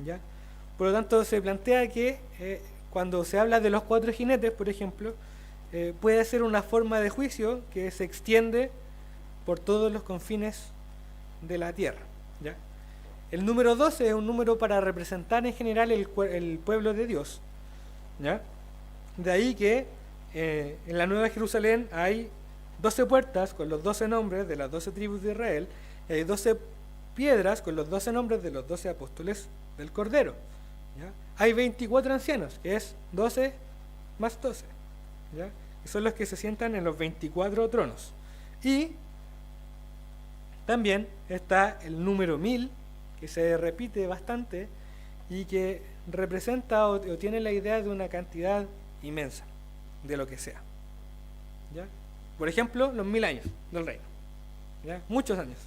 A: ¿ya? Por lo tanto, se plantea que cuando se habla de los 4 jinetes, por ejemplo, puede ser una forma de juicio que se extiende por todos los confines de la tierra, ¿ya? El número 12 es un número para representar en general el pueblo de Dios, ¿ya? De ahí que en la Nueva Jerusalén hay 12 puertas con los 12 nombres de las 12 tribus de Israel, y hay 12 piedras con los 12 nombres de los 12 apóstoles del Cordero, ¿ya? Hay 24 ancianos, que es 12 más 12, ¿ya? Que son los que se sientan en los 24 tronos. Y también está el número 1000, que se repite bastante y que representa o tiene la idea de una cantidad inmensa de lo que sea, ¿ya? Por ejemplo, los 1000 años del reino, ¿ya? Muchos años.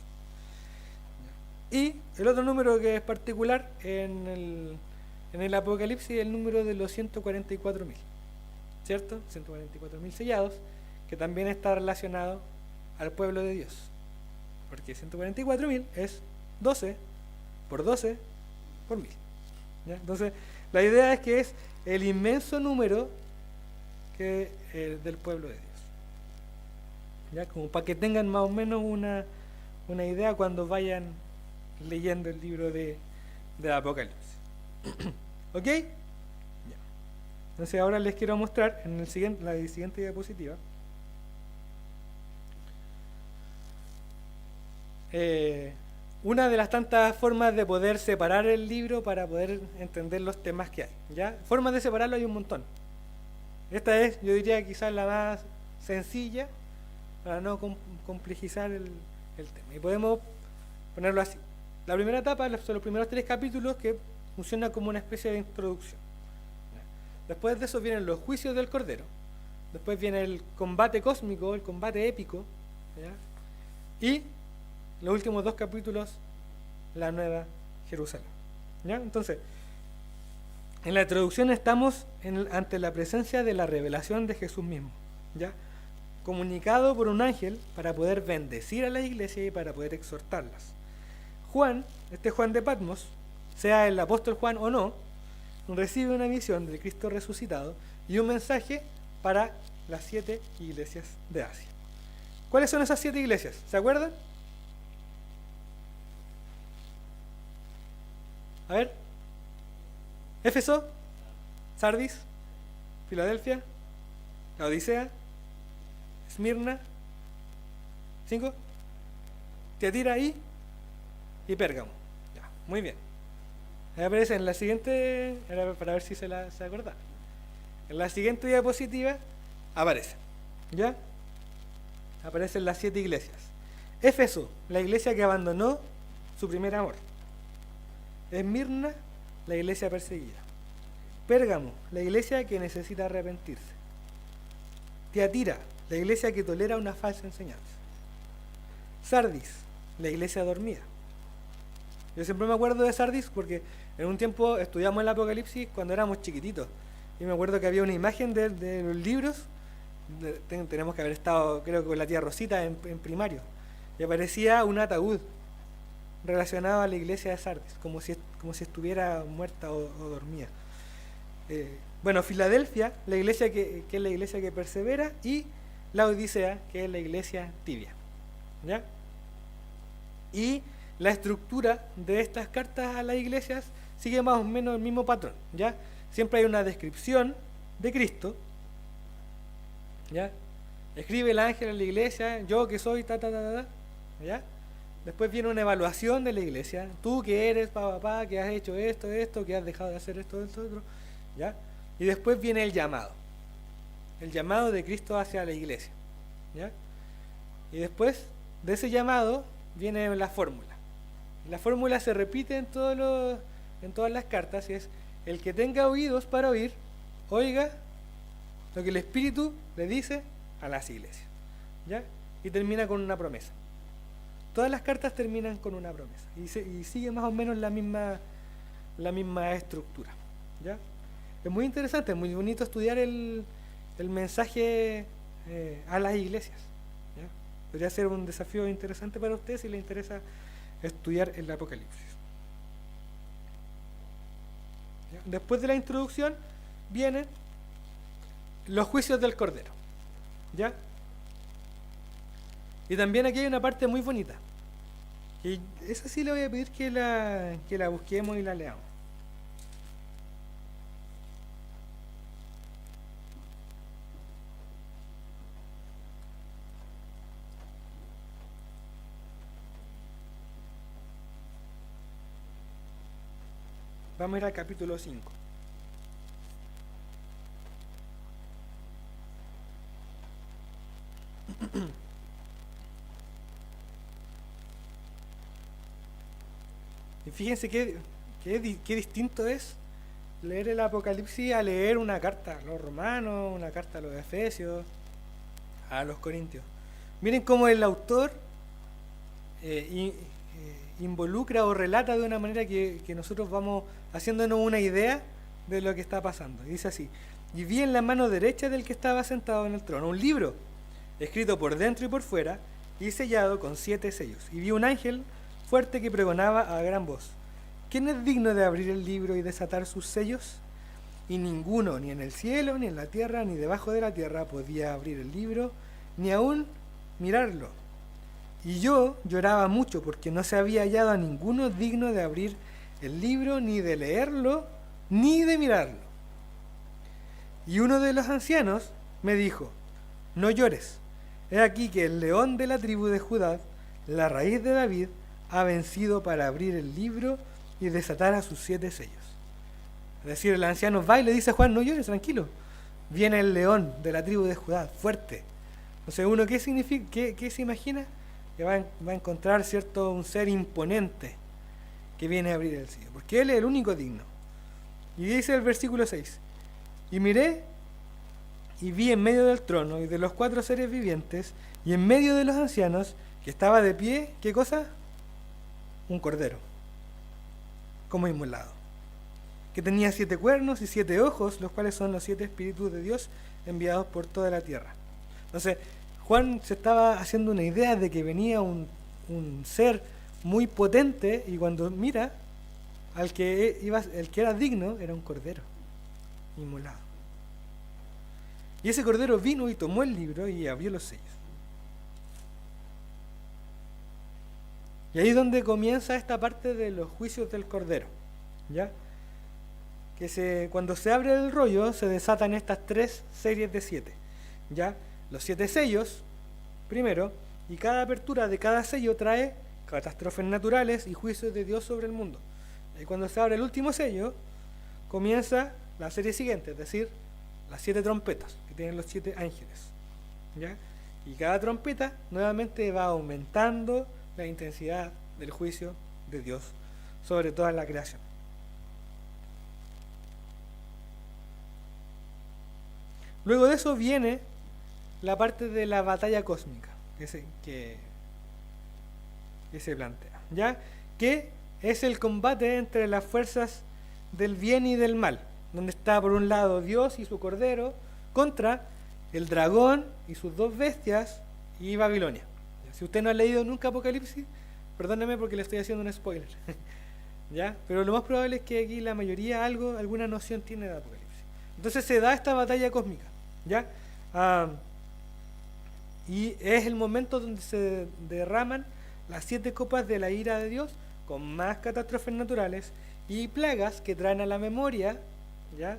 A: Y el otro número que es particular en el Apocalipsis es el número de los 144.000, ¿cierto? 144.000 sellados, que también está relacionado al pueblo de Dios, porque 144.000 es 12 por 12 por 1000, ¿ya? Entonces, la idea es que es el inmenso número del pueblo de Dios, ¿ya? Como para que tengan más o menos una idea cuando vayan leyendo el libro de Apocalipsis. ¿Ok? Ya. Entonces ahora les quiero mostrar en la siguiente diapositiva una de las tantas formas de poder separar el libro para poder entender los temas que hay, ¿ya? Formas de separarlo hay un montón. Esta es, yo diría, quizás la más sencilla para no complejizar el tema. Y podemos ponerlo así. La primera etapa son los primeros 3 capítulos, que funciona como una especie de introducción. Después de eso vienen los juicios del Cordero. Después viene el combate cósmico, el combate épico, ¿ya? Y los últimos 2 capítulos, la Nueva Jerusalén, ¿ya? Entonces, en la introducción estamos ante la presencia de la revelación de Jesús mismo, ¿ya? Comunicado por un ángel para poder bendecir a la iglesia y para poder exhortarlas. Juan, Juan de Patmos, sea el apóstol Juan o no, recibe una visión del Cristo resucitado y un mensaje para las 7 iglesias de Asia. ¿Cuáles son esas 7 iglesias? ¿Se acuerdan? A ver. Éfeso, Sardis, Filadelfia, Laodicea, Esmirna, 5, Tiatira y Pérgamo. Ya, muy bien. Ahí aparece en la siguiente, para ver si se acuerda. En la siguiente diapositiva aparece, ¿ya? Aparecen las 7 iglesias. Éfeso, la iglesia que abandonó su primer amor. Esmirna, la iglesia perseguida. Pérgamo, la iglesia que necesita arrepentirse. Tiatira, la iglesia que tolera una falsa enseñanza. Sardis, la iglesia dormida. Yo siempre me acuerdo de Sardis porque en un tiempo estudiamos el Apocalipsis cuando éramos chiquititos. Y me acuerdo que había una imagen de los libros. Tenemos que haber estado, creo que con la tía Rosita en primario. Y aparecía un ataúd relacionado a la iglesia de Sardis, como si estuviera muerta o dormida. Bueno, Filadelfia, la iglesia que es la iglesia que persevera, y Laodicea, que es la iglesia tibia, ¿ya? Y la estructura de estas cartas a las iglesias sigue más o menos el mismo patrón, ¿ya? Siempre hay una descripción de Cristo, ¿ya? Escribe el ángel a la iglesia, yo que soy, ¿ya? Después viene una evaluación de la iglesia, tú que eres, papá, que has hecho esto, que has dejado de hacer esto, otro, ¿ya? Y después viene el llamado de Cristo hacia la iglesia, ¿ya? Y después de ese llamado viene la fórmula. La fórmula se repite en todas las cartas, y es: el que tenga oídos para oír, oiga lo que el Espíritu le dice a las iglesias, ¿ya? Y termina con una promesa. Todas las cartas terminan con una promesa y sigue más o menos la misma estructura, ¿ya? Es muy interesante, es muy bonito estudiar el mensaje a las iglesias, ¿ya? Podría ser un desafío interesante para ustedes si les interesa estudiar el Apocalipsis, ¿ya? Después de la introducción vienen los juicios del Cordero, ¿ya? Y también aquí hay una parte muy bonita. Y esa sí le voy a pedir que la busquemos y la leamos. Vamos a ir al capítulo 5. Y fíjense qué distinto es leer el Apocalipsis a leer una carta a los romanos, una carta a los efesios, a los corintios. Miren cómo el autor involucra o relata de una manera que nosotros vamos haciéndonos una idea de lo que está pasando. Y dice así: y vi en la mano derecha del que estaba sentado en el trono un libro, escrito por dentro y por fuera, y sellado con 7 sellos. Y vi un ángel fuerte que pregonaba a gran voz: ¿quién es digno de abrir el libro y desatar sus sellos? Y ninguno, ni en el cielo, ni en la tierra, ni debajo de la tierra, podía abrir el libro, ni aún mirarlo. Y yo lloraba mucho porque no se había hallado a ninguno digno de abrir el libro, ni de leerlo, ni de mirarlo. Y uno de los ancianos me dijo: no llores, he aquí que el león de la tribu de Judá, la raíz de David, ha vencido para abrir el libro y desatar a sus 7 sellos. Es decir, el anciano va y le dice a Juan: no llores, tranquilo, viene el león de la tribu de Judá, fuerte. Entonces uno, ¿qué significa? ¿Qué se imagina? Que va a encontrar, ¿cierto?, un ser imponente que viene a abrir el sello, porque él es el único digno. Y dice el versículo 6: y miré y vi en medio del trono y de los 4 seres vivientes y en medio de los ancianos que estaba de pie, ¿qué cosa? Un cordero, como inmolado, que tenía 7 cuernos y 7 ojos, los cuales son los 7 espíritus de Dios enviados por toda la tierra. Entonces, Juan se estaba haciendo una idea de que venía un ser muy potente, y cuando mira, el que era digno era un cordero inmolado. Y ese cordero vino y tomó el libro y abrió los sellos. Y ahí es donde comienza esta parte de los juicios del cordero, ¿ya? Cuando se abre el rollo se desatan estas 3 series de 7, ¿ya? Los 7 sellos, primero, y cada apertura de cada sello trae catástrofes naturales y juicios de Dios sobre el mundo. Y cuando se abre el último sello, comienza la serie siguiente, es decir, las 7 trompetas que tienen los 7 ángeles, ¿ya? Y cada trompeta nuevamente va aumentando la intensidad del juicio de Dios sobre toda la creación. Luego de eso viene la parte de la batalla cósmica que se plantea, ¿ya? Que es el combate entre las fuerzas del bien y del mal, donde está por un lado Dios y su cordero contra el dragón y sus 2 bestias y Babilonia. Si usted no ha leído nunca Apocalipsis, perdóneme porque le estoy haciendo un spoiler, ¿ya? Pero lo más probable es que aquí la mayoría alguna noción tiene de Apocalipsis. Entonces se da esta batalla cósmica, ¿ya? Y es el momento donde se derraman las 7 copas de la ira de Dios, con más catástrofes naturales y plagas que traen a la memoria, ¿ya?,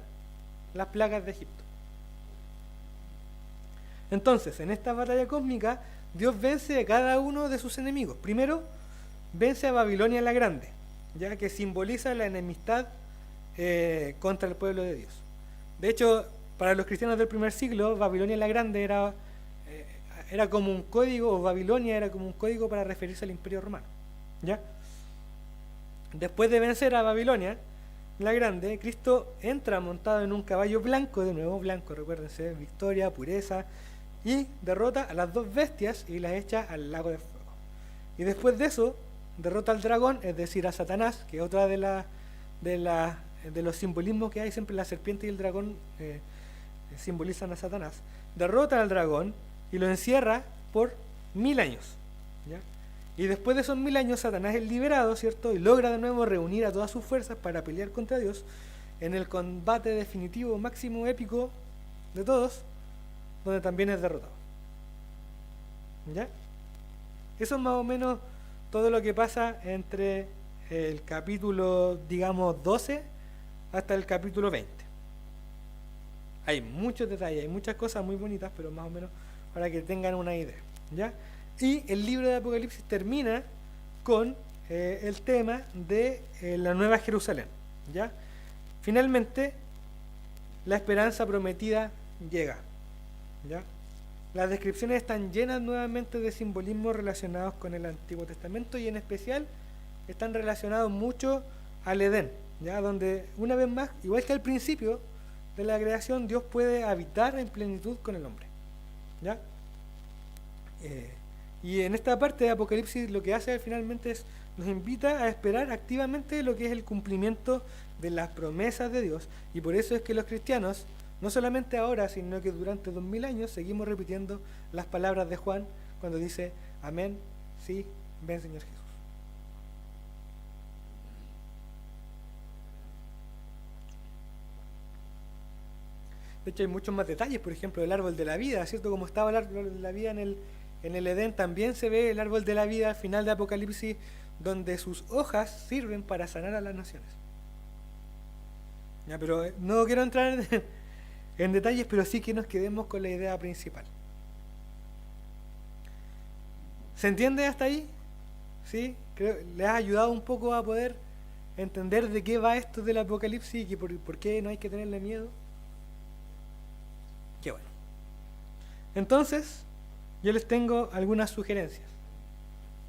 A: las plagas de Egipto. Entonces, en esta batalla cósmica, Dios vence a cada uno de sus enemigos. Primero, vence a Babilonia la Grande, ya que simboliza la enemistad contra el pueblo de Dios. De hecho, para los cristianos del primer siglo, Babilonia la Grande era como un código, o Babilonia era como un código para referirse al Imperio Romano, ¿ya? Después de vencer a Babilonia la Grande, Cristo entra montado en un caballo blanco, de nuevo blanco, recuérdense, victoria, pureza, y derrota a las 2 bestias y las echa al lago de fuego. Y después de eso, derrota al dragón, es decir, a Satanás, que es otra de los simbolismos que hay siempre. La serpiente y el dragón simbolizan a Satanás. Derrota al dragón y lo encierra por 1000 años, ¿ya? Y después de esos 1000 años, Satanás es liberado, ¿cierto? Y logra de nuevo reunir a todas sus fuerzas para pelear contra Dios en el combate definitivo, máximo, épico de todos, donde también es derrotado, ¿ya? Eso es más o menos todo lo que pasa entre el capítulo, digamos, 12 hasta el capítulo 20. Hay muchos detalles, hay muchas cosas muy bonitas, pero más o menos para que tengan una idea, ¿ya? Y el libro de Apocalipsis termina con el tema de la Nueva Jerusalén, ¿ya? Finalmente, la esperanza prometida llega, ¿ya? Las descripciones están llenas nuevamente de simbolismos relacionados con el Antiguo Testamento y en especial están relacionados mucho al Edén, ¿ya? Donde una vez más, igual que al principio de la creación, Dios puede habitar en plenitud con el hombre, ¿ya? Y en esta parte de Apocalipsis lo que hace finalmente es nos invita a esperar activamente lo que es el cumplimiento de las promesas de Dios, y por eso es que los cristianos, no solamente ahora, sino que durante 2000 años seguimos repitiendo las palabras de Juan cuando dice, amén, sí, ven Señor Jesús. De hecho hay muchos más detalles, por ejemplo el árbol de la vida, ¿cierto? Como estaba el árbol de la vida en el Edén, también se ve el árbol de la vida al final de Apocalipsis, donde sus hojas sirven para sanar a las naciones. Ya, pero no quiero entrar en detalles, pero sí que nos quedemos con la idea principal. ¿Se entiende hasta ahí? ¿Sí? Creo le ha ayudado un poco a poder entender de qué va esto del Apocalipsis y por qué no hay que tenerle miedo. Qué bueno. Entonces, yo les tengo algunas sugerencias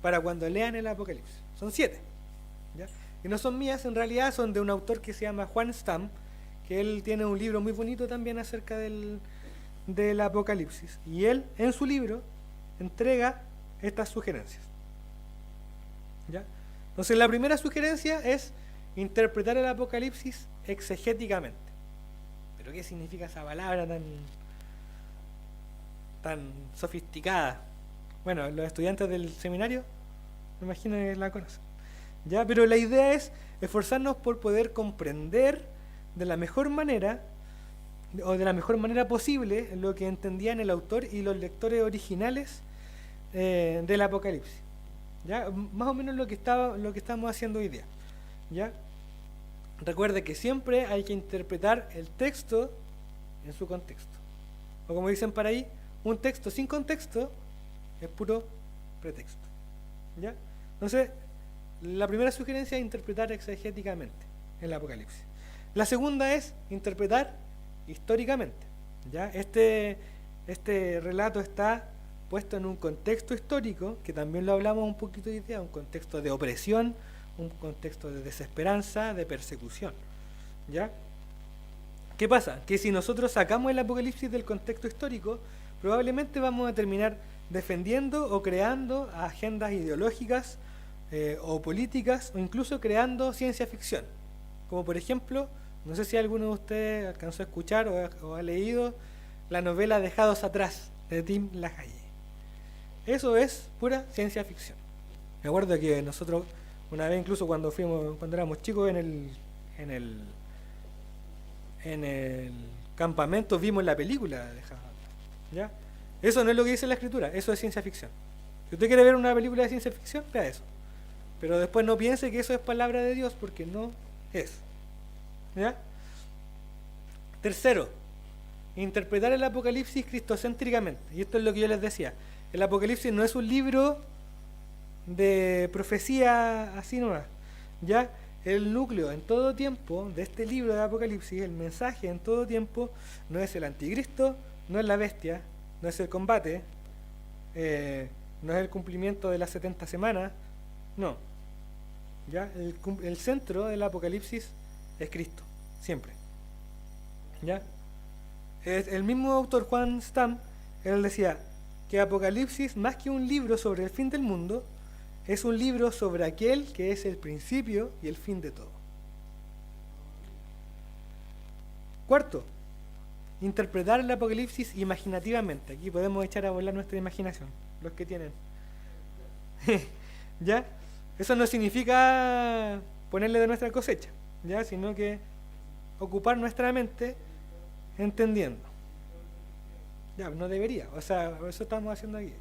A: para cuando lean el Apocalipsis. Son 7, ¿ya? Y no son mías, en realidad son de un autor que se llama Juan Stam, que él tiene un libro muy bonito también acerca del Apocalipsis. Y él, en su libro, entrega estas sugerencias, ¿ya? Entonces, la primera sugerencia es interpretar el Apocalipsis exegéticamente. ¿Pero qué significa esa palabra tan sofisticada? Bueno, los estudiantes del seminario, me imagino que la conocen, ¿ya? Pero la idea es esforzarnos por poder comprender de la mejor manera, o de la mejor manera posible, lo que entendían el autor y los lectores originales del Apocalipsis, ¿ya? Más o menos lo que estamos haciendo hoy día, ¿ya? Recuerde que siempre hay que interpretar el texto en su contexto. O como dicen por ahí, un texto sin contexto es puro pretexto, ¿ya? Entonces, la primera sugerencia es interpretar exegéticamente el Apocalipsis. La segunda es interpretar históricamente, ¿ya? Este relato está puesto en un contexto histórico, que también lo hablamos un poquito hoy día, un contexto de opresión, un contexto de desesperanza, de persecución, ¿ya? ¿Qué pasa? Que si nosotros sacamos el Apocalipsis del contexto histórico, probablemente vamos a terminar defendiendo o creando agendas ideológicas o políticas, o incluso creando ciencia ficción. Como por ejemplo, no sé si alguno de ustedes alcanzó a escuchar o ha leído la novela Dejados Atrás, de Tim LaHaye. Eso es pura ciencia ficción. Me acuerdo que nosotros, una vez incluso cuando éramos chicos en el campamento, vimos la película Dejados Atrás, ¿ya? Eso no es lo que dice la escritura, eso es ciencia ficción. Si usted quiere ver una película de ciencia ficción, vea eso. Pero después no piense que eso es palabra de Dios, porque no es, ¿ya? Tercero, interpretar el Apocalipsis cristocéntricamente. Y esto es lo que yo les decía. El Apocalipsis no es un libro de profecía así nomás, ¿ya? El núcleo en todo tiempo de este libro de Apocalipsis, el mensaje en todo tiempo, no es el anticristo, no es la bestia, no es el combate, no es el cumplimiento de las 70 semanas, no. ¿Ya? El centro del Apocalipsis es Cristo, siempre, ¿ya? El mismo autor Juan Stam, él decía que Apocalipsis, más que un libro sobre el fin del mundo, es un libro sobre aquel que es el principio y el fin de todo. Cuarto, interpretar el Apocalipsis imaginativamente. Aquí podemos echar a volar nuestra imaginación, los que tienen. ¿Ya? Eso no significa ponerle de nuestra cosecha, ¿ya? Sino que ocupar nuestra mente entendiendo. Ya, no debería, o sea, eso estamos haciendo aquí.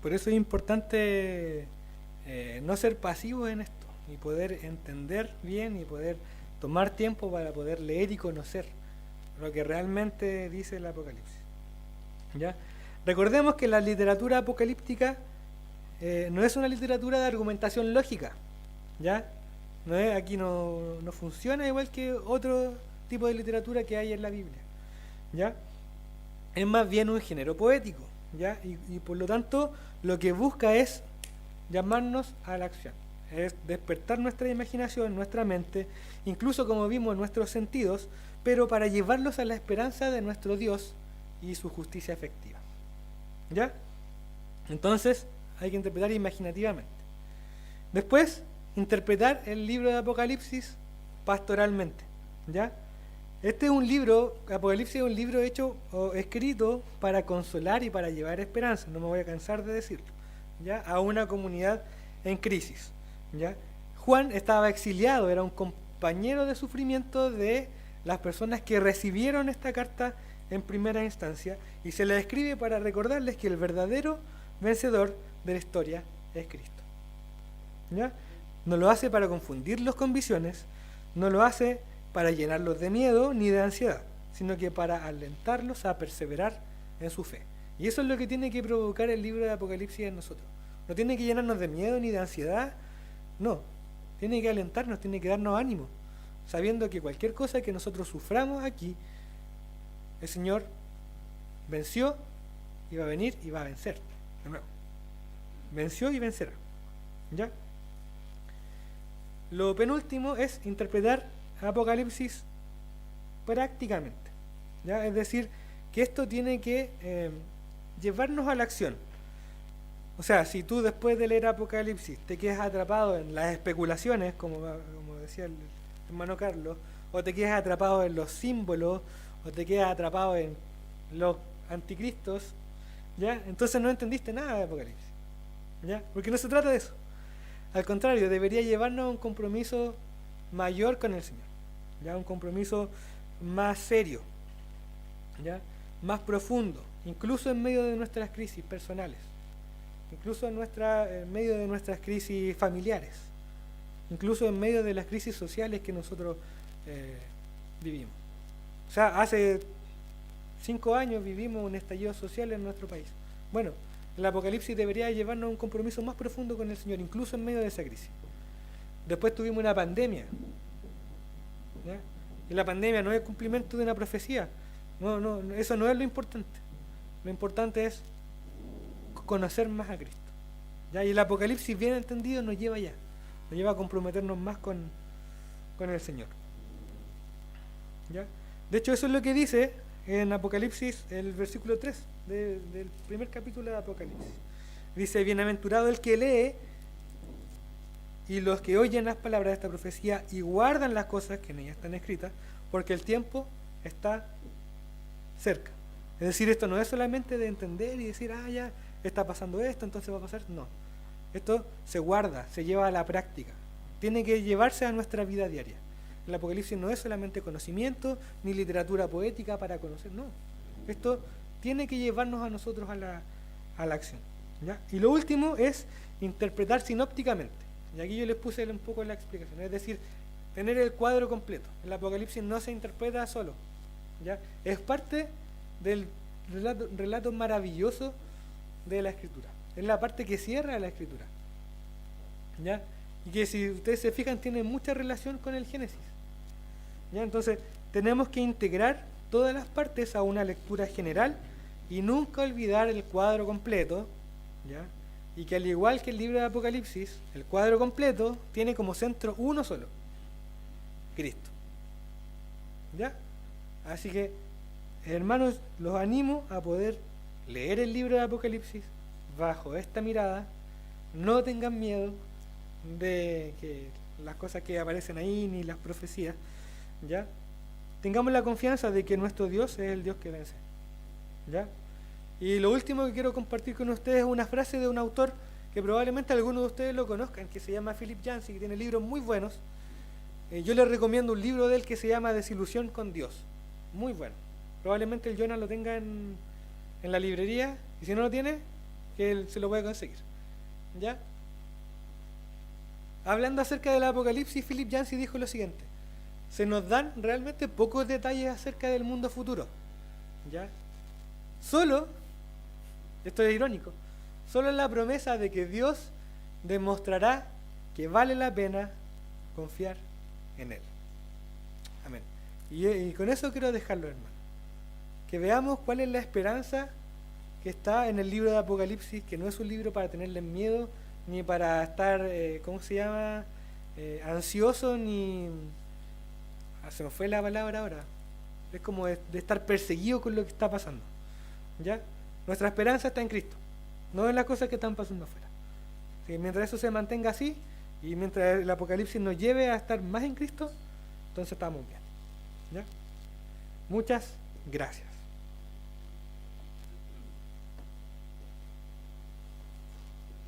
A: Por eso es importante no ser pasivos en esto y poder entender bien y poder tomar tiempo para poder leer y conocer lo que realmente dice el Apocalipsis. ¿Ya? Recordemos que la literatura apocalíptica no es una literatura de argumentación lógica, ¿ya? Aquí no funciona igual que otro tipo de literatura que hay en la Biblia, ¿ya? Es más bien un género poético, ¿ya? Y por lo tanto lo que busca es llamarnos a la acción, es despertar nuestra imaginación, nuestra mente, incluso como vimos nuestros sentidos, pero para llevarlos a la esperanza de nuestro Dios y su justicia efectiva, ¿ya? Entonces hay que interpretar imaginativamente. Después, interpretar el libro de Apocalipsis pastoralmente, ¿ya? Este es un libro, Apocalipsis es un libro hecho o escrito para consolar y para llevar esperanza, no me voy a cansar de decirlo, ¿ya? A una comunidad en crisis, ¿ya? Juan estaba exiliado, era un compañero de sufrimiento de las personas que recibieron esta carta en primera instancia, y se la escribe para recordarles que el verdadero vencedor de la historia es Cristo, ¿ya? No lo hace para confundirlos con visiones, no lo hace para llenarlos de miedo ni de ansiedad, sino que para alentarlos a perseverar en su fe. Y eso es lo que tiene que provocar el libro de Apocalipsis en nosotros. No tiene que llenarnos de miedo ni de ansiedad, no. Tiene que alentarnos, tiene que darnos ánimo, sabiendo que cualquier cosa que nosotros suframos aquí, el Señor venció y va a venir y va a vencer de nuevo. Venció y vencerá, ¿ya? Lo penúltimo es interpretar Apocalipsis prácticamente, ¿ya? Es decir, que esto tiene que llevarnos a la acción. O sea, si tú después de leer Apocalipsis te quedas atrapado en las especulaciones, como decía el hermano Carlos, o te quedas atrapado en los símbolos, o te quedas atrapado en los anticristos, ¿ya? Entonces no entendiste nada de Apocalipsis, ¿ya? Porque no se trata de eso. Al contrario, debería llevarnos a un compromiso mayor con el Señor, ¿ya? Un compromiso más serio, ¿ya? Más profundo, incluso en medio de nuestras crisis personales, incluso en medio de nuestras crisis familiares, incluso en medio de las crisis sociales que nosotros vivimos. O sea, hace 5 años vivimos un estallido social en nuestro país. Bueno, el Apocalipsis debería llevarnos a un compromiso más profundo con el Señor, incluso en medio de esa crisis. Después tuvimos una pandemia, ¿ya? Y la pandemia no es el cumplimiento de una profecía. No, eso no es lo importante. Lo importante es conocer más a Cristo, ¿ya? Y el Apocalipsis bien entendido nos lleva allá, nos lleva a comprometernos más con el Señor, ¿ya? De hecho, eso es lo que dice en Apocalipsis, el versículo 3 del primer capítulo de Apocalipsis. Dice: bienaventurado el que lee y los que oyen las palabras de esta profecía y guardan las cosas que en ella están escritas, porque el tiempo está cerca. Es decir, esto no es solamente de entender y decir, ya está pasando esto, entonces va a pasar. No, esto se guarda, se lleva a la práctica, tiene que llevarse a nuestra vida diaria. El Apocalipsis no es solamente conocimiento ni literatura poética para conocer, no. Esto tiene que llevarnos a nosotros a la acción, ¿ya? Y lo último es interpretar sinópticamente. Y aquí yo les puse un poco la explicación, es decir, tener el cuadro completo. El Apocalipsis no se interpreta solo, ¿ya? Es parte del relato maravilloso de la Escritura. Es la parte que cierra la Escritura, ¿ya? Y que, si ustedes se fijan, tiene mucha relación con el Génesis, ¿ya? Entonces tenemos que integrar todas las partes a una lectura general y nunca olvidar el cuadro completo, ¿ya? Y que al igual que el libro de Apocalipsis, el cuadro completo tiene como centro uno solo: Cristo, ¿ya? Así que, hermanos, los animo a poder leer el libro de Apocalipsis bajo esta mirada. No tengan miedo de que las cosas que aparecen ahí ni las profecías, ¿ya? Tengamos la confianza de que nuestro Dios es el Dios que vence, ¿ya? Y lo último que quiero compartir con ustedes es una frase de un autor que probablemente algunos de ustedes lo conozcan, que se llama Philip Yancey, que tiene libros muy buenos. Yo les recomiendo un libro de él que se llama Desilusión con Dios, muy bueno. Probablemente el Jonah lo tenga en la librería, y si no lo tiene, que él se lo puede conseguir. ¿Ya? Hablando acerca del Apocalipsis, Philip Yancey dijo lo siguiente: se nos dan realmente pocos detalles acerca del mundo futuro. ¿Ya? Solo, esto es irónico, solo la promesa de que Dios demostrará que vale la pena confiar en Él. Amén. Y con eso quiero dejarlo, hermano. Que veamos cuál es la esperanza que está en el libro de Apocalipsis, que no es un libro para tenerle miedo, ni para estar, ¿cómo se llama? Ansioso, ni... se me fue la palabra ahora. Es como de estar perseguido con lo que está pasando. ¿Ya? Nuestra esperanza está en Cristo, no en las cosas que están pasando afuera. Así que mientras eso se mantenga así, y mientras el Apocalipsis nos lleve a estar más en Cristo, entonces estamos bien. ¿Ya? Muchas gracias.